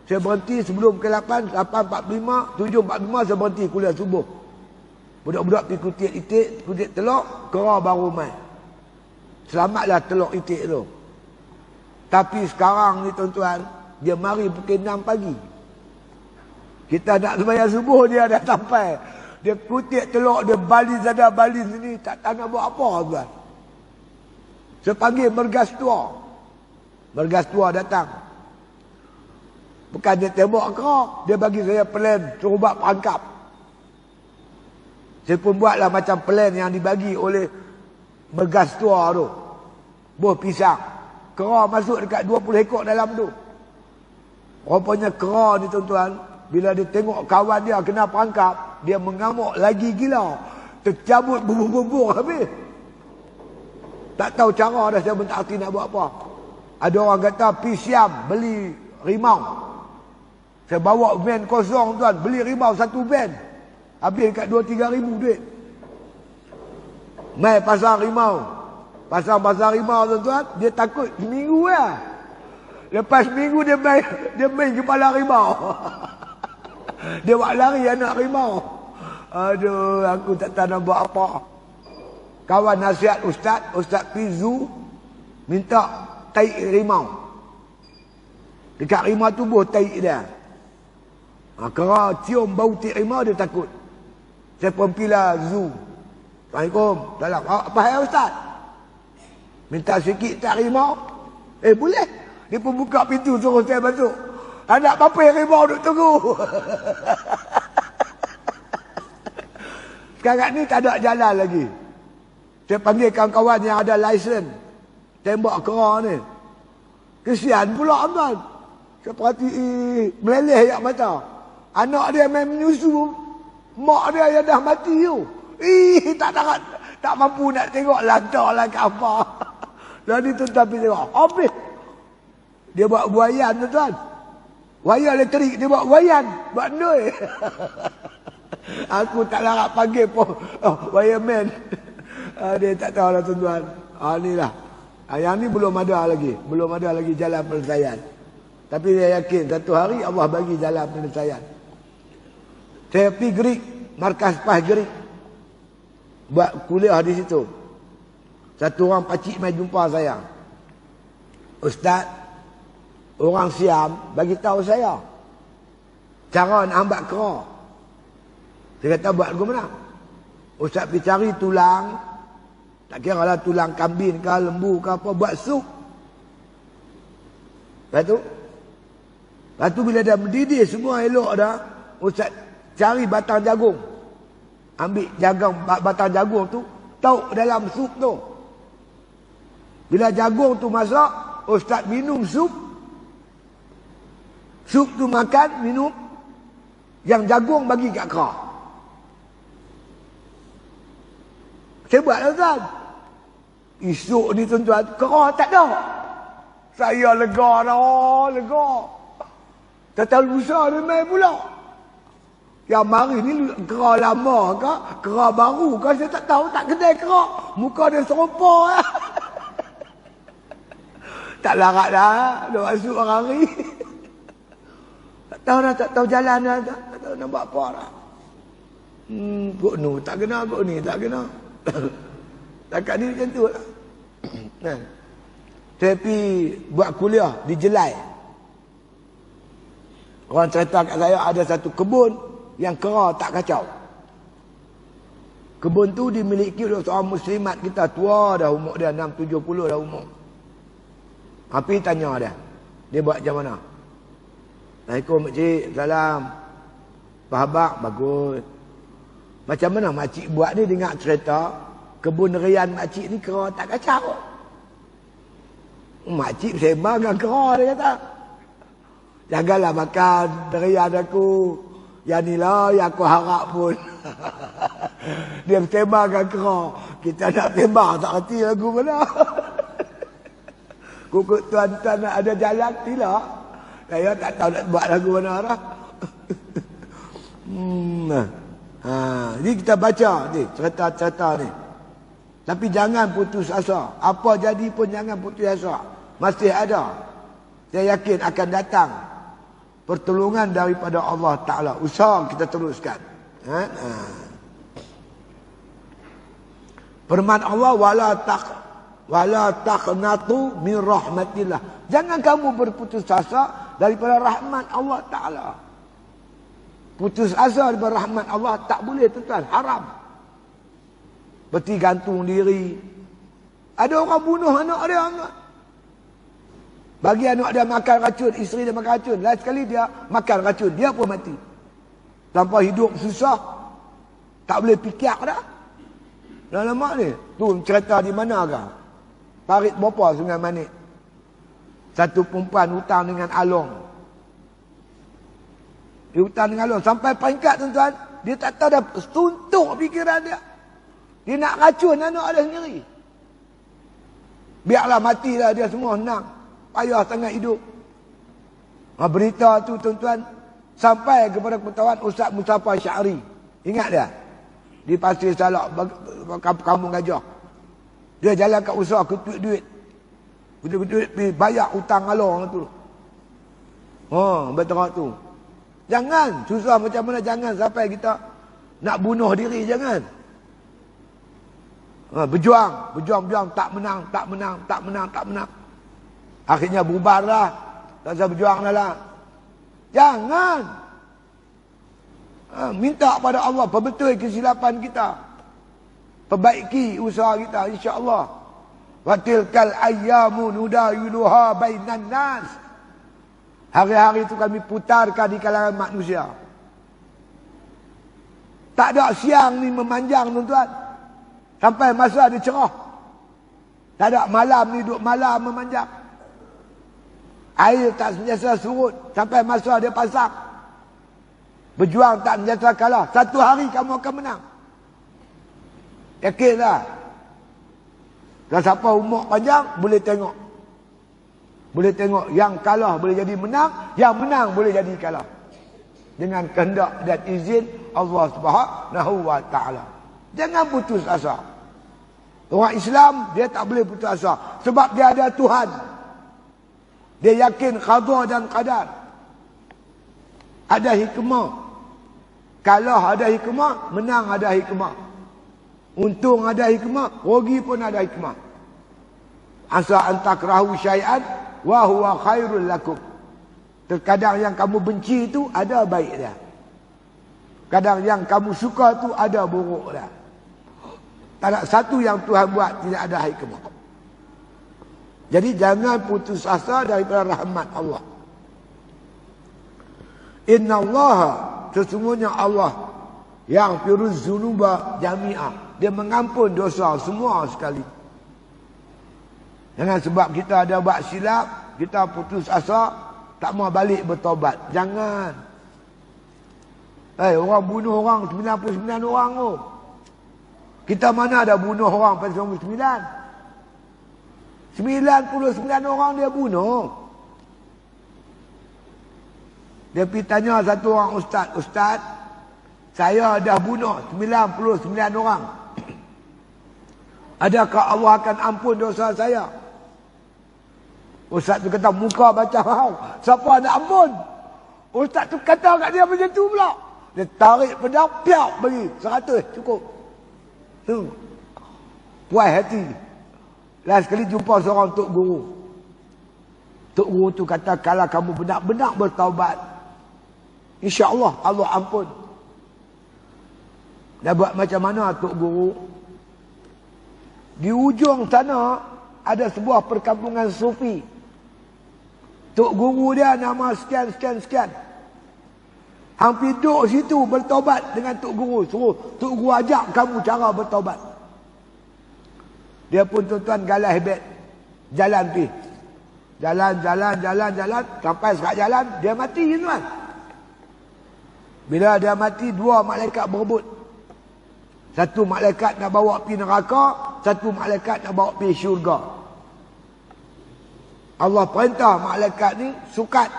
saya berhenti sebelum pukul 8, 8.45, 7.45 saya berhenti kuliah subuh. Budak-budak pergi kutip itik, kutip telur, kera baru main. Selamatlah telur itik tu. Tapi sekarang ni tuan-tuan, dia mari pukul 6 pagi. Kita nak sembahyang subuh, dia dah sampai. Dia kutip telur, dia balik sana, balik sini. Tak nak buat apa tuan. Saya panggil mergas tua. Mergas tua datang. Bukan dia tembak kera, dia bagi saya plan suruh buat perangkap. Saya pun buatlah macam plan yang dibagi oleh mergas tua tu. Buah pisang. Kera masuk dekat 20 ekor dalam tu. Rupanya kera ni tuan-tuan, bila dia tengok kawan dia kena perangkap, dia mengamuk lagi gila. Tercabut bubur-bubur habis. Tak tahu cara dah, saya pun tak arti nak buat apa. Ada orang kata pi Siam beli rimau. Saya bawa van kosong tuan, beli rimau satu van. Habis dekat 2-3 ribu duit. Mai pasang rimau. Pasang rimau tuan-tuan, dia takut seminggu lah. Lepas seminggu dia main kepala rimau. Dia buat lari anak rimau. Aduh, aku tak tahu nak buat apa. Kawan nasihat Ustaz Fizu minta taik rimau. Dekat rimau tu buah taik dia. Kera cium bau taik rimau dia takut. Saya pun pilih zoo. Assalamualaikum. Salam. Apa hai Ustaz? Minta sikit tak rimau? Boleh. Dia pun buka pintu suruh saya masuk. Anak bapa yang rimau duduk tunggu. Sekarang ni tak ada jalan lagi. Saya panggil kawan-kawan yang ada lisen tembak kera ni. Kesian pula tuan. Saya perhati meleleh yak mata. Anak dia main menyusu. Mak dia yang dah mati tu. Tak mampu nak tengok lantar lah ke apa. Jadi tu tapi tengok. Habis. Dia buat buayan tu tuan. Wayar elektrik dia buat wayan. Buat noi. Aku tak larat panggil pun. Wireman. Dia tak tahu lah tuan-tuan. Inilah. Yang ni belum ada lagi. Belum ada lagi jalan penyelesaian. Tapi saya yakin satu hari Allah bagi jalan penyelesaian. Saya pergi Gerik. Markas PAS Gerik. Buat kuliah di situ. Satu orang pakcik mai jumpa saya. Ustaz, orang Siam bagi tahu saya cara nak ambat kera. Saya kata buat ke mana? Ustaz pergi cari tulang. Tak kira lah tulang kambing ke lembu ke apa. Buat sup. Lepas tu bila dah mendidih semua elok dah. Ustaz cari batang jagung. Ambil batang jagung tu. Tauk dalam sup tu. Bila jagung tu masak. Ustaz minum sup. Sup tu makan, minum. Yang jagung bagi kat kera. Saya buat lah Ustaz. Esok ni tuan-tuan, kera tak ada. Saya lega dah, lega. Tak lusa dia main pula. Yang mari ni kera lama ke, kera baru ke, saya tak tahu, tak kedai kera. Muka dia serupa lah. Tak larat dah, dah masuk orang hari. tahu dah, tak tahu jalan dah, tak tahu nak buat apa dah. Kok ni tak kena, kok ni tak kena. Takat ni macam tu lah. Tapi buat kuliah di Jelai. Orang cerita kat saya ada satu kebun yang kera tak kacau. Kebun tu dimiliki oleh seorang muslimat kita, tua dah umur dia, 6-70 dah umur. Api tanya dia, dia buat macam mana? Assalamualaikum makcik, salam. Sahabat, bagus. Macam mana makcik buat ni? Dengar cerita, kebun rian makcik ni kera tak kacau. Makcik sembang dengan kera, dia kata. Janganlah makan rian aku. Yang ni lah yang aku harap pun. Dia sembang dengan kera. Kita nak sembang tak reti lagu mana. Kukut tuan-tuan nak ada jalan tidak. Saya tak tahu nak buat lagu mana lah. Jadi kita baca ni, cerita-cerita ni. Tapi jangan putus asa. Apa jadi pun jangan putus asa. Masih ada. Saya yakin akan datang pertolongan daripada Allah Ta'ala. Usaha kita teruskan. Firman Allah, wala taqnatu min rahmatillah. Jangan kamu berputus asa daripada rahmat Allah Ta'ala. Putus asa daripada rahmat Allah tak boleh, tuan-tuan, haram. Berarti gantung diri. Ada orang bunuh anak dia. Bagi anak dia makan racun, isteri dia makan racun. Lain sekali dia makan racun, dia pun mati. Tanpa hidup susah. Tak boleh fikir dah. Lama ni. Tu cerita di mana ke? Parit Bopa, Sungai Manik. Satu perempuan hutang dengan Along. Dia hutang dengan Along. Sampai peringkat, tuan-tuan, dia tak tahu dah suntuk fikiran dia. Dia nak racun anak dia sendiri. Biarlah matilah dia semua, senang. Payah sangat hidup. Berita tu, tuan-tuan, sampai kepada pengetahuan Ustaz Mustafa Syari. Ingat dia? Di Pasir Salak, Kampung Gajah. Dia jalan kat usaha, ketuit duit. Ketuit duit, pergi bayar hutang Along tu. Betul tu. Jangan, susah macam mana, jangan sampai kita nak bunuh diri, jangan. Berjuang, tak menang. Akhirnya bubar lah. Tak usah berjuang dah lah. Jangan. Minta pada Allah, perbetul kesilapan kita. Perbaiki usaha kita, insya-Allah. Wa tilkal ayyamu nudawiluha bainan nas. Hari-hari itu kami putarkan di kalangan manusia. Tak ada siang ni memanjang, tuan-tuan. Sampai masa dia cerah. Tak ada malam ni duduk malam memanjang. Air tak sentiasa surut sampai masa dia pasang. Berjuang tak sentiasa kalah. Satu hari kamu akan menang. Yakinlah. Kalau siapa umur panjang, boleh tengok. Boleh tengok yang kalah boleh jadi menang, yang menang boleh jadi kalah. Dengan kehendak dan izin Allah Subhanahu wa Ta'ala. Jangan putus asa. Orang Islam, dia tak boleh putus asa. Sebab dia ada Tuhan. Dia yakin qada dan qadar. Ada hikmah. Kalah ada hikmah, menang ada hikmah. Untung ada hikmah, rugi pun ada hikmah. Asa an takrahu syai'an wa huwa khairul lakum. Terkadang yang kamu benci itu ada baik dia. Kadang yang kamu suka tu ada buruk dia. Tak ada satu yang Tuhan buat tidak ada hikmah. Jadi jangan putus asa daripada rahmat Allah. Inna Allah, sesungguhnya Allah yang firuz zunuba jami'ah. Dia mengampun dosa semua sekali. Jangan sebab kita ada buat silap, kita putus asa, tak mau balik bertobat. Jangan. Orang bunuh orang 99 orang tu. Kita mana ada bunuh orang pada 99? 99 orang dia bunuh. Dia pergi tanya satu orang ustaz, "Ustaz, saya dah bunuh 99 orang. Adakah Allah akan ampun dosa saya?" Ustaz tu kata, "Muka baca hau. Siapa nak ampun? Ustaz tu kata kat dia macam tu pula. Dia tarik pedang, piak bagi 100 cukup. Tu. Puas hati. Last sekali jumpa seorang Tok Guru. Tok Guru tu kata, kalau kamu benar-benar bertaubat, insya-Allah Allah ampun. Dah buat macam mana Tok Guru? Di ujung sana ada sebuah perkampungan sufi. Tok Guru dia nama sekian. Hampir duduk situ bertaubat dengan Tok Guru. Suruh Tok Guru ajak kamu cara bertaubat. Dia pun tuan-tuan galah hebat. Jalan pergi. Jalan. Sampai sekat jalan, dia mati tuan. Bila dia mati, 2 malaikat berebut. Satu malaikat nak bawa pergi neraka, satu malaikat nak bawa pergi syurga. Allah perintah malaikat ni sukat.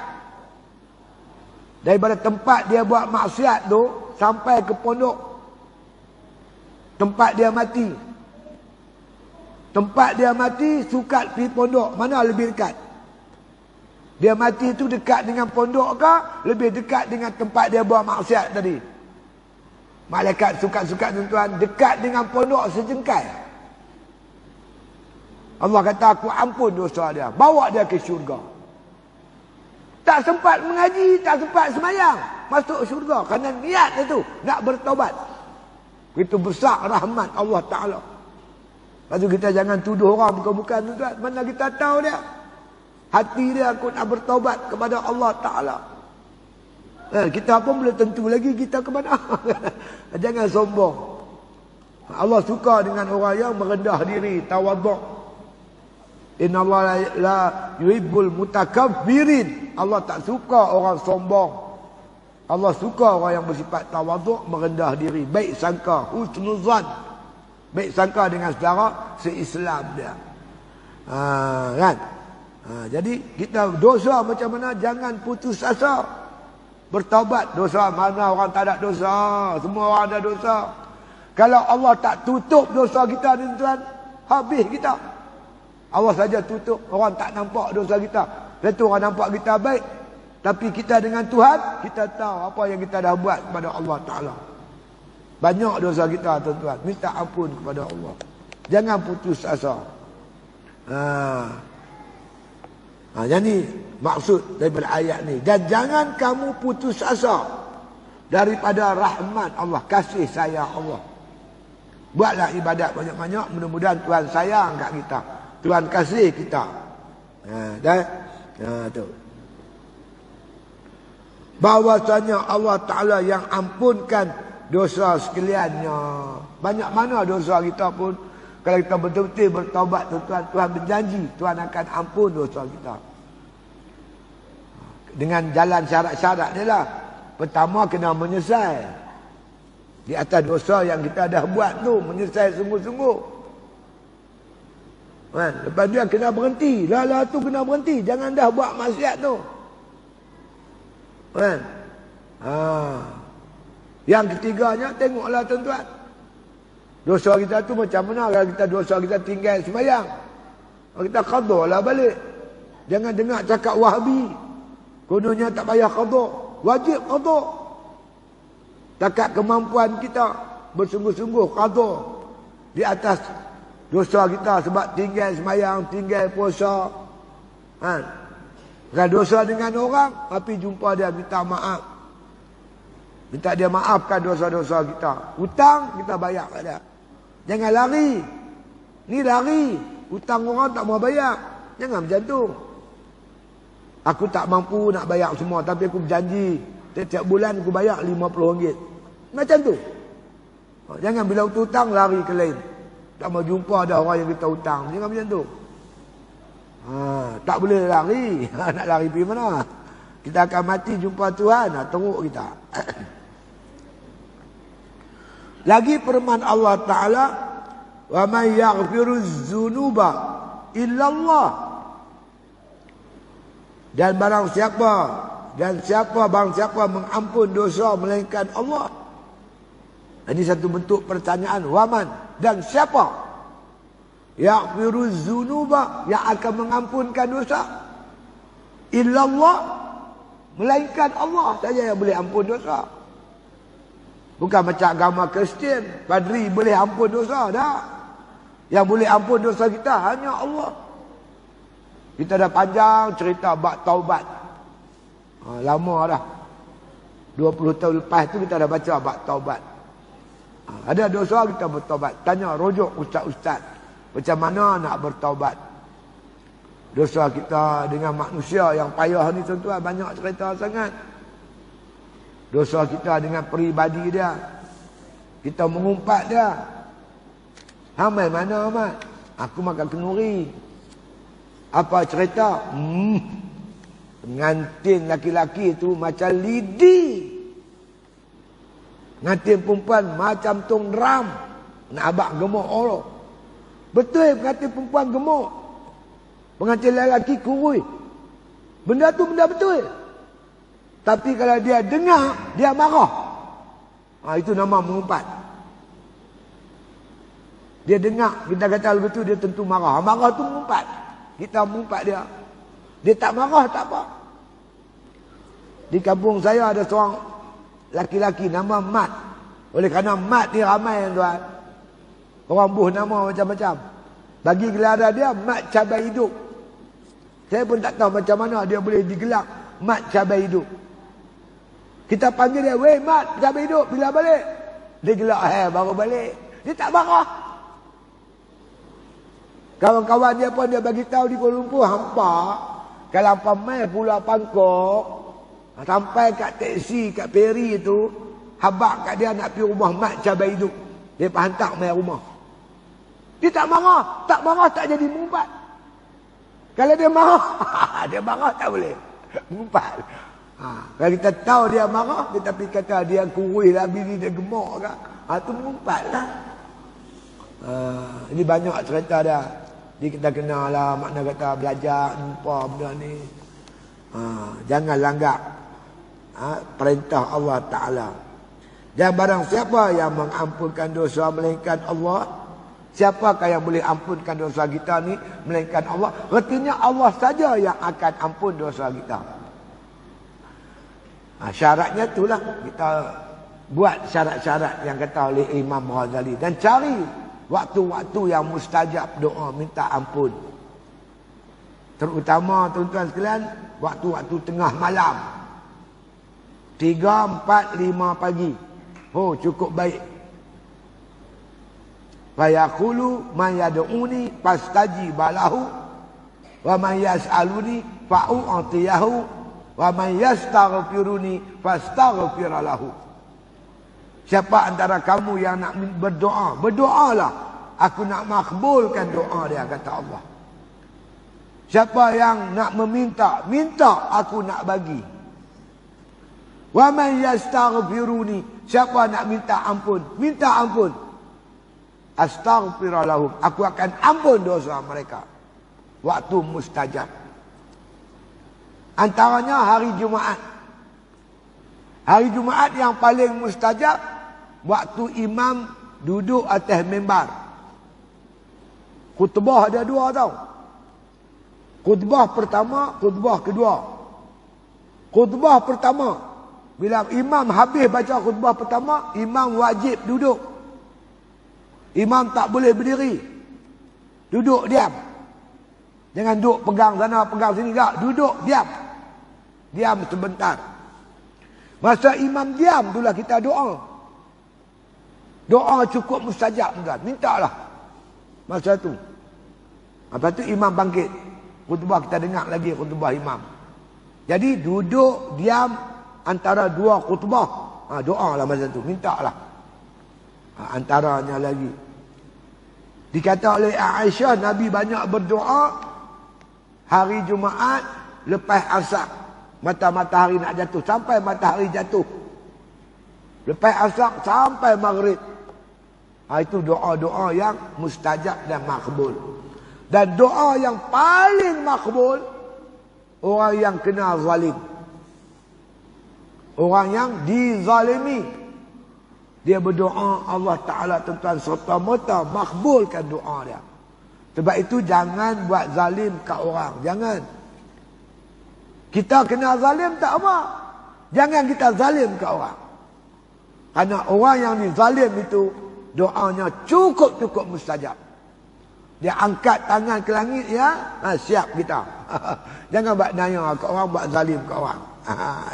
Daripada tempat dia buat maksiat tu sampai ke pondok tempat dia mati. Tempat dia mati sukat pergi pondok, mana lebih dekat? Dia mati tu dekat dengan pondok ke lebih dekat dengan tempat dia buat maksiat tadi? Malaikat sukat-sukat tuan-tuan, dekat dengan pondok sejengkal. Allah kata aku ampun dosa dia, bawa dia ke syurga. Tak sempat mengaji, tak sempat semayang, masuk syurga kerana niat dia tu nak bertaubat. Itu besar rahmat Allah Ta'ala. Lepas tu kita jangan tuduh orang bukan-bukan tuan-tuan. Mana kita tahu dia hati dia aku nak bertaubat kepada Allah Ta'ala. Kita pun belum tentu lagi kita ke mana. Jangan sombong. Allah suka dengan orang yang merendah diri, tawaduk. Inna Allah la yuhibbul mutakabbirin. Allah tak suka orang sombong. Allah suka orang yang bersifat tawaduk, merendah diri, baik sangka, husnuzan. Baik sangka dengan saudara se-Islam dia. Kan? Jadi kita dosa macam mana jangan putus asa. Bertaubat. Dosa mana orang tak ada dosa? Semua orang ada dosa. Kalau Allah tak tutup dosa kita ni tuan, habis kita. Allah saja tutup, orang tak nampak dosa kita. Lepas tu orang nampak kita baik, tapi kita dengan Tuhan, kita tahu apa yang kita dah buat kepada Allah Ta'ala. Banyak dosa kita tuan-tuan, minta ampun kepada Allah. Jangan putus asa. Jadi maksud daripada ayat ni. Dan jangan kamu putus asa daripada rahmat Allah, kasih sayang Allah. Buatlah ibadat banyak-banyak, mudah-mudahan Tuhan sayang kat kita. Tuhan kasih kita. Tu. Bahwasanya Allah Ta'ala yang ampunkan dosa sekaliannya. Banyak mana dosa kita pun, kalau kita betul-betul bertaubat, Tuhan berjanji Tuhan akan ampun dosa kita. Dengan jalan syarat-syarat ni lah. Pertama kena menyesal di atas dosa yang kita dah buat tu. Menyesal sungguh-sungguh. Lepas dia kena berhenti. Lala tu kena berhenti. Jangan dah buat maksiat tu. Yang ketiganya, tengoklah tuan-tuan. Dosa kita tu macam mana kalau kita dosa kita tinggal sembahyang. Kita qada lah balik. Jangan dengar cakap Wahabi. Kononnya tak payah qada. Wajib qada. Takat kemampuan kita bersungguh-sungguh qada di atas dosa kita sebab tinggal sembahyang, tinggal puasa. Kalau dosa dengan orang, tapi jumpa dia minta maaf. Minta dia maafkan dosa-dosa kita. Hutang, kita bayar kat dia. Jangan lari. Ni lari. Hutang orang tak mau bayar. Jangan macam tu. Aku tak mampu nak bayar semua, tapi aku berjanji setiap bulan aku bayar RM50. Macam tu. Jangan bila hutang lari ke lain. Tak mau jumpa ada orang yang kita hutang. Jangan macam tu. Tak boleh lari. Nak lari pergi mana? Kita akan mati jumpa Tuhan. Teruk kita. Lagi firman Allah Ta'ala, wa man yaghfiruz dzunuba illallah. Dan barang siapa mengampun dosa melainkan Allah. Ini satu bentuk pertanyaan. Waman, dan siapa yaghfiruz dzunuba, yang akan mengampunkan dosa illallah, Melainkan Allah saja yang boleh ampun dosa. Bukan macam agama Kristian, padri boleh ampun dosa, tak. Yang boleh ampun dosa kita hanya Allah. Kita dah panjang cerita bab taubat. Lama dah. 20 tahun lepas tu kita dah baca bab taubat. Ada dosa kita bertaubat. Tanya rujuk ustaz-ustaz, macam mana nak bertaubat? Dosa kita dengan manusia yang payah ni tuan-tuan banyak cerita sangat. Dosa kita dengan peribadi dia, kita mengumpat dia. Hamai mana amat? Aku makan kenuri. Apa cerita? Pengantin laki-laki tu macam lidi. Pengantin perempuan macam tong drum. Nak abak gemuk Allah. Betul pengantin perempuan gemuk. Pengantin lelaki kurui. Benda tu benda betul. Tapi kalau dia dengar, dia marah. Itu nama mengumpat. Dia dengar, kita kata begitu, dia tentu marah. Marah tu mengumpat. Kita mengumpat dia. Dia tak marah, tak apa. Di kampung saya ada seorang laki-laki nama Mat. Oleh kerana Mat ni ramai tuan. Orang buh nama macam-macam. Bagi gelar dia Mat Cabai Hidup. Saya pun tak tahu macam mana dia boleh digelar Mat Cabai Hidup. Kita panggil dia, "Weh Mat, Cabai Hidup, bila balik?" Dia gelak, baru balik. Dia tak marah. Kawan-kawan dia pun dia bagi tahu di Kuala Lumpur, hampa kalau hampa mai Pulau Pangkok, sampai kat teksi kat peri tu, habaq kat dia nak pergi rumah Mat Cabai Hidup. Dia hantar mai rumah. Dia tak marah, tak jadi mengumpat. Kalau dia marah, dia marah tak boleh mengumpat. Kalau kita tahu dia marah, tetapi kata dia kurui lah, bini dia gemuk kan, tu mengumpat lah. Ini banyak cerita dah. Jadi kita kenal lah, makna kata belajar apa benda ni. Jangan langgar perintah Allah Ta'ala. Dan barang siapa yang mengampunkan dosa melainkan Allah, siapakah yang boleh ampunkan dosa kita ni melainkan Allah? Artinya Allah saja yang akan ampun dosa kita. Syaratnya itulah kita buat syarat-syarat yang kata oleh Imam Ghazali. Dan cari waktu-waktu yang mustajab doa minta ampun. Terutama tuan-tuan sekalian, waktu-waktu tengah malam. 3, 4, 5 pagi. Cukup baik. Fayaqulu man yad'uni fastajib lahu wa man yas'aluni fa'u'tiyahu wa man yastaghfiruni fastaghfir lahu. Siapa antara kamu yang nak berdoa, berdoalah, aku nak makbulkan doa dia, kata Allah. Siapa yang nak meminta, minta, aku nak bagi. Wa man yastaghfiruni, siapa nak minta ampun, minta ampun, astaghfirullah, aku akan ampun dosa mereka. Waktu mustajab. Antaranya hari Jumaat. Hari Jumaat yang paling mustajab, waktu imam duduk atas mimbar. Khutbah ada 2 tau. Khutbah pertama, khutbah kedua. Khutbah pertama, bila imam habis baca khutbah pertama, imam wajib duduk. Imam tak boleh berdiri. Duduk diam. Jangan duduk pegang sana, pegang sini. Tak, duduk diam. Diam sebentar. Masa imam diam, itulah kita doa. Doa cukup mustajab, tuan. Mintalah. Masa tu. Lepas tu imam bangkit. Khutbah kita dengar lagi khutbah imam. Jadi duduk diam antara 2 khutbah. Doa lah masa tu. Mintalah. Antaranya lagi. Dikata oleh Aisyah, Nabi banyak berdoa hari Jumaat lepas asar. Matahari nak jatuh, sampai matahari jatuh. Lepas asar sampai maghrib. Itu doa-doa yang mustajab dan makbul. Dan doa yang paling makbul, orang yang kena zalim. Orang yang dizalimi. Dia berdoa, Allah Ta'ala tuan-tuan serta-merta makbulkan doa dia. Sebab itu jangan buat zalim kat orang. Jangan. Kita kena zalim tak apa. Jangan kita zalim ke orang. Karena orang yang dizalim itu, doanya cukup-cukup mustajab. Dia angkat tangan ke langit, ya, siap kita. Jangan buat naya ke orang, buat zalim ke orang.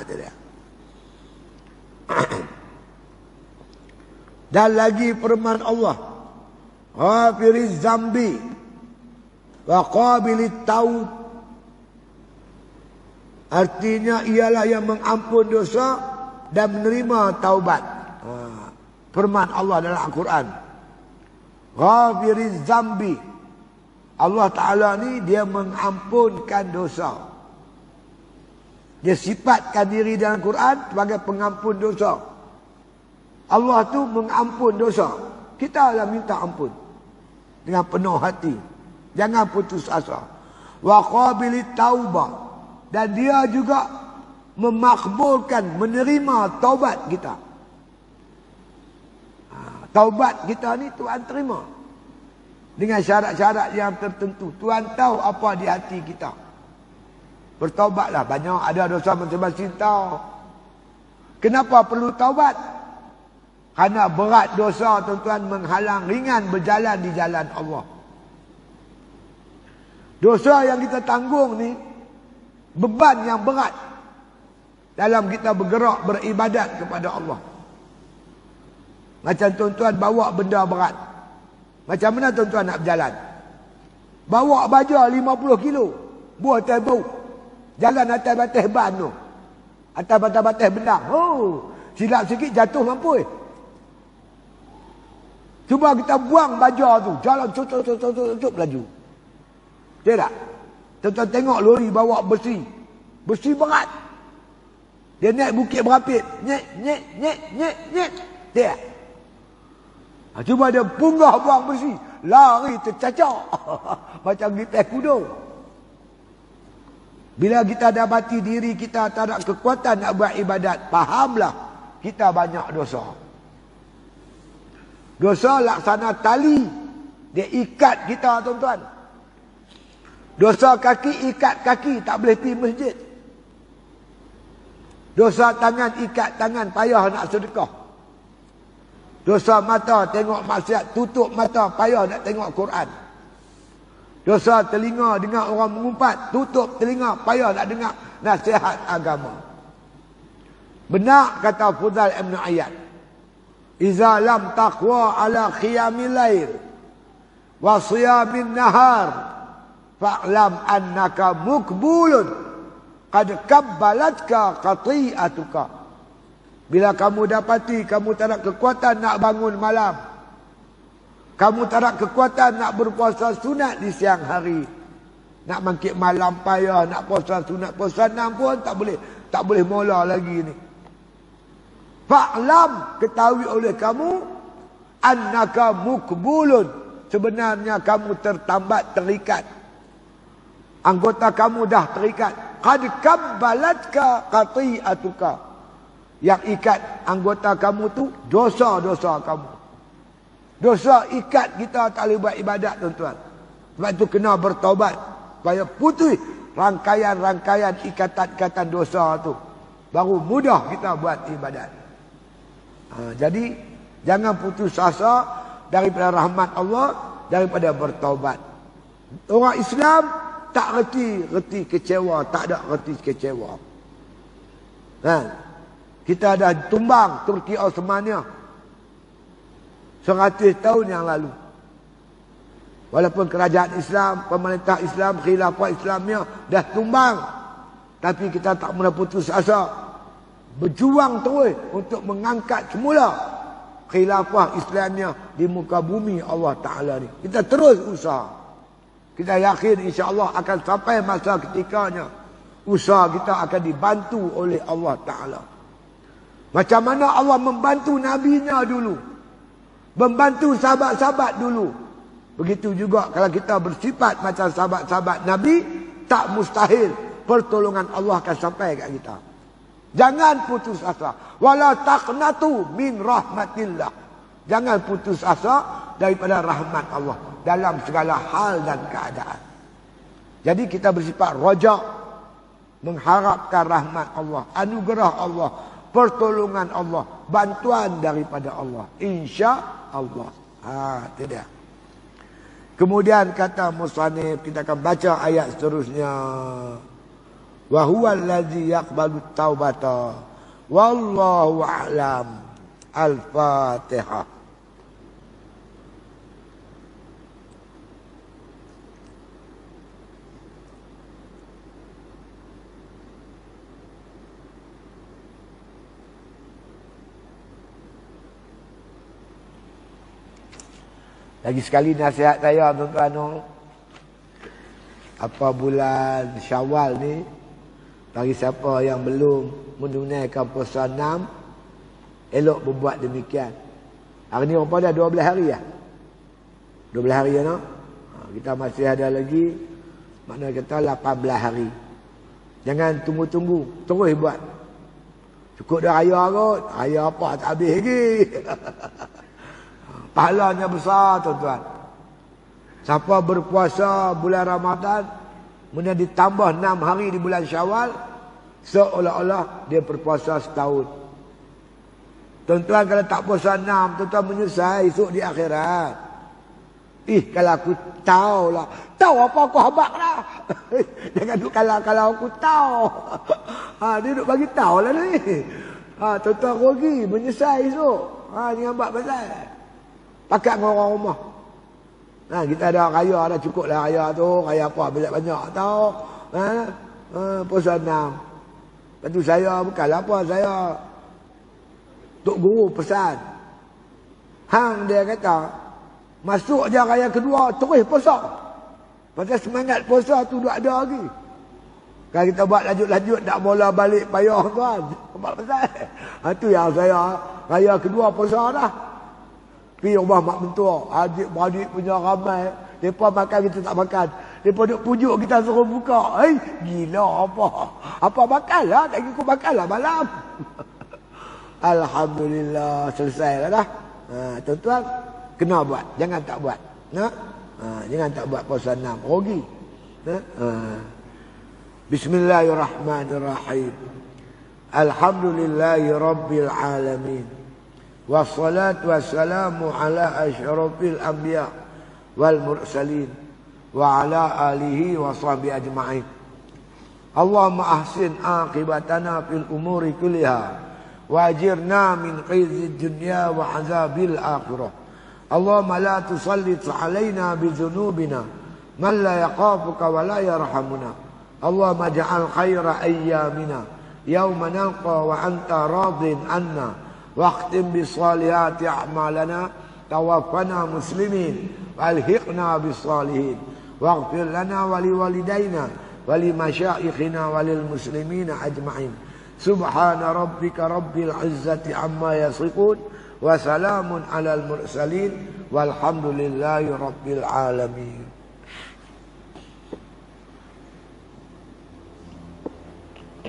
Itu dia. Dan lagi firman Allah, ghafiriz zambi wa qabilit taub. Artinya ialah yang mengampun dosa dan menerima taubat. Firman Allah dalam Al-Quran, ghafiriz zambi. Allah Ta'ala ni dia mengampunkan dosa. Dia sifatkan diri dalam Quran sebagai pengampun dosa. Allah tu mengampun dosa. Kita lah minta ampun dengan penuh hati. Jangan putus asa. Wa qabilit taubah. Dan dia juga memakbulkan, menerima taubat kita. Taubat kita ni Tuhan terima. Dengan syarat-syarat yang tertentu. Tuhan tahu apa di hati kita. Bertaubatlah. Banyak ada dosa masing-masing tahu. Kenapa perlu taubat? Karena berat dosa tuan-tuan menghalang ringan berjalan di jalan Allah. Dosa yang kita tanggung ni beban yang berat dalam kita bergerak beribadat kepada Allah. Macam tuan-tuan bawa benda berat. Macam mana tuan-tuan nak berjalan? Bawa baja 50 kilo. Buah tebu. Jalan atas batas ban tu. Atas batas-batas bendang. Silap sikit jatuh mampu. Cuba kita buang baja tu. Jalan cucuk laju. Tidak? Tuan-tuan tengok lori bawa besi. Besi berat. Dia naik bukit berapit. Nyek. Tidak? Cuba dia punggah buang besi. Lari tercacak. Macam gitar kuda. Bila kita dapati diri kita tak ada kekuatan nak buat ibadat, fahamlah kita banyak dosa. Dosa laksana tali. Dia ikat kita tuan-tuan. Dosa kaki ikat kaki, tak boleh pergi masjid. Dosa tangan ikat tangan, payah nak sedekah. Dosa mata tengok maksiat, tutup mata, payah nak tengok Quran. Dosa telinga dengar orang mengumpat, tutup telinga, payah nak dengar nasihat agama. Benar kata Fudhal Ibn Iyad, iza lam taqwa ala qiyamil lail wa siyamin nahar fa'lam annaka mukbulun qad kabbalatka qati'atuka. Bila kamu dapati kamu tak ada kekuatan nak bangun malam, kamu tak ada kekuatan nak berpuasa sunat di siang hari, nak bangkit malam payah, nak puasa sunat, puasa 6 pun tak boleh mula lagi ni. Fa'lam, ketahui oleh kamu, annaka mukbulun, sebenarnya kamu tertambat, terikat. Anggota kamu dah terikat. Qad kabbalatka qati'atuka. Yang ikat anggota kamu tu dosa-dosa kamu. Dosa ikat kita tak boleh buat ibadat tuan-tuan. Sebab itu kena bertaubat supaya putus rangkaian-rangkaian ikatan-ikatan dosa tu. Baru mudah kita buat ibadat. Jadi jangan putus asa daripada rahmat Allah, daripada bertaubat. Orang Islam tak reti kecewa, tak ada reti kecewa. Kita dah tumbang Turki Osmania 100 tahun yang lalu. Walaupun kerajaan Islam, pemerintah Islam, khilafah Islamnya dah tumbang, tapi kita tak pernah putus asa. Berjuang terus untuk mengangkat semula khilafah Islamnya di muka bumi Allah Ta'ala ni. Kita terus usaha. Kita yakin insya-Allah akan sampai masa ketikanya usaha kita akan dibantu oleh Allah Ta'ala. Macam mana Allah membantu Nabi-Nya dulu, membantu sahabat-sahabat dulu, begitu juga kalau kita bersifat macam sahabat-sahabat Nabi, tak mustahil pertolongan Allah akan sampai kat kita. Jangan putus asa. Wala taqnatu min rahmatillah. Jangan putus asa daripada rahmat Allah dalam segala hal dan keadaan. Jadi kita bersifat raja. mengharapkan rahmat Allah, anugerah Allah, pertolongan Allah, bantuan daripada Allah. Insya Allah. Itu dia. Kemudian kata musannif, kita akan baca ayat seterusnya. Wa huwal ladzi yaqbalut taubata wallahu a'lam. Al-Fatihah. Lagi sekali nasihat saya tuan-tuan, apa bulan Syawal ni, bagi siapa yang belum menunaikan puasa 6, elok berbuat demikian. Hari ni apa dah 12 hari ya? 12 hari ya no? Kita masih ada lagi, makna kata 18 hari. Jangan tunggu-tunggu, terus buat. Cukup dah raya kot, raya apa tak habis lagi. Pahalanya besar tuan-tuan. Siapa berpuasa bulan Ramadan, kemudian ditambah 6 hari di bulan Syawal, seolah-olah dia berpuasa setahun. Tuan-tuan kalau tak puasa 6, tuan-tuan menyesal esok di akhirat. Kalau aku tahu lah. Tahu apa aku habak lah. Jangan duk kalau aku tahu. Dia duk bagi tahu lah ni. Tuan-tuan rugi, menyesal esok. Jangan buat pasal. Pakat dengan orang rumah. Kita ada raya, dah cukup lah raya tu. Raya apa, banyak-banyak tahu. Puasa 6. Lepas tu saya, bukanlah apa, saya Tok Guru pesan. Hang dia kata, masuk je raya kedua, terus puasa. Pasal semangat puasa tu tak ada lagi. Kalau kita buat lanjut-lanjut, tak bola balik payah tuan. Apa pasal? Itu yang saya, raya kedua puasa dah. Pergi rumah mak mentua, adik-beradik punya ramai. Mereka makan, kita tak makan. Mereka duk pujuk kita suruh buka. Gila apa? Apa makan lah? Tak ikut makan lah malam. Alhamdulillah, selesai lah dah. Tuan-tuan, kena buat. Jangan tak buat. Jangan tak buat puasa 6. Rugi. Bismillahirrahmanirrahim. Alhamdulillahi Rabbil Alamin. Wassalatu wassalamu ala asyrafil anbiya wal mursalin wa ala alihi wa sahbihi ajma'in. Allahumma ahsin aqibatana fil umuri kulliha wa ajirna min khizyid dunya wa azabil akhirah. Allahumma la tusallit alaina bi dhunubina man la yaqafuka wa la yarhamuna. Allahumma ja'al khaira ayyamina yawma nalqa wa anta radin anna. واختم بالصالحات أعمالنا توفنا مسلمين والحقنا بالصالحين واغفر لنا ولوالدينا ولمشائخنا وللمسلمين أجمعين سبحان ربك رب العزة عما يصفون وسلام على المرسلين والحمد لله رب العالمين.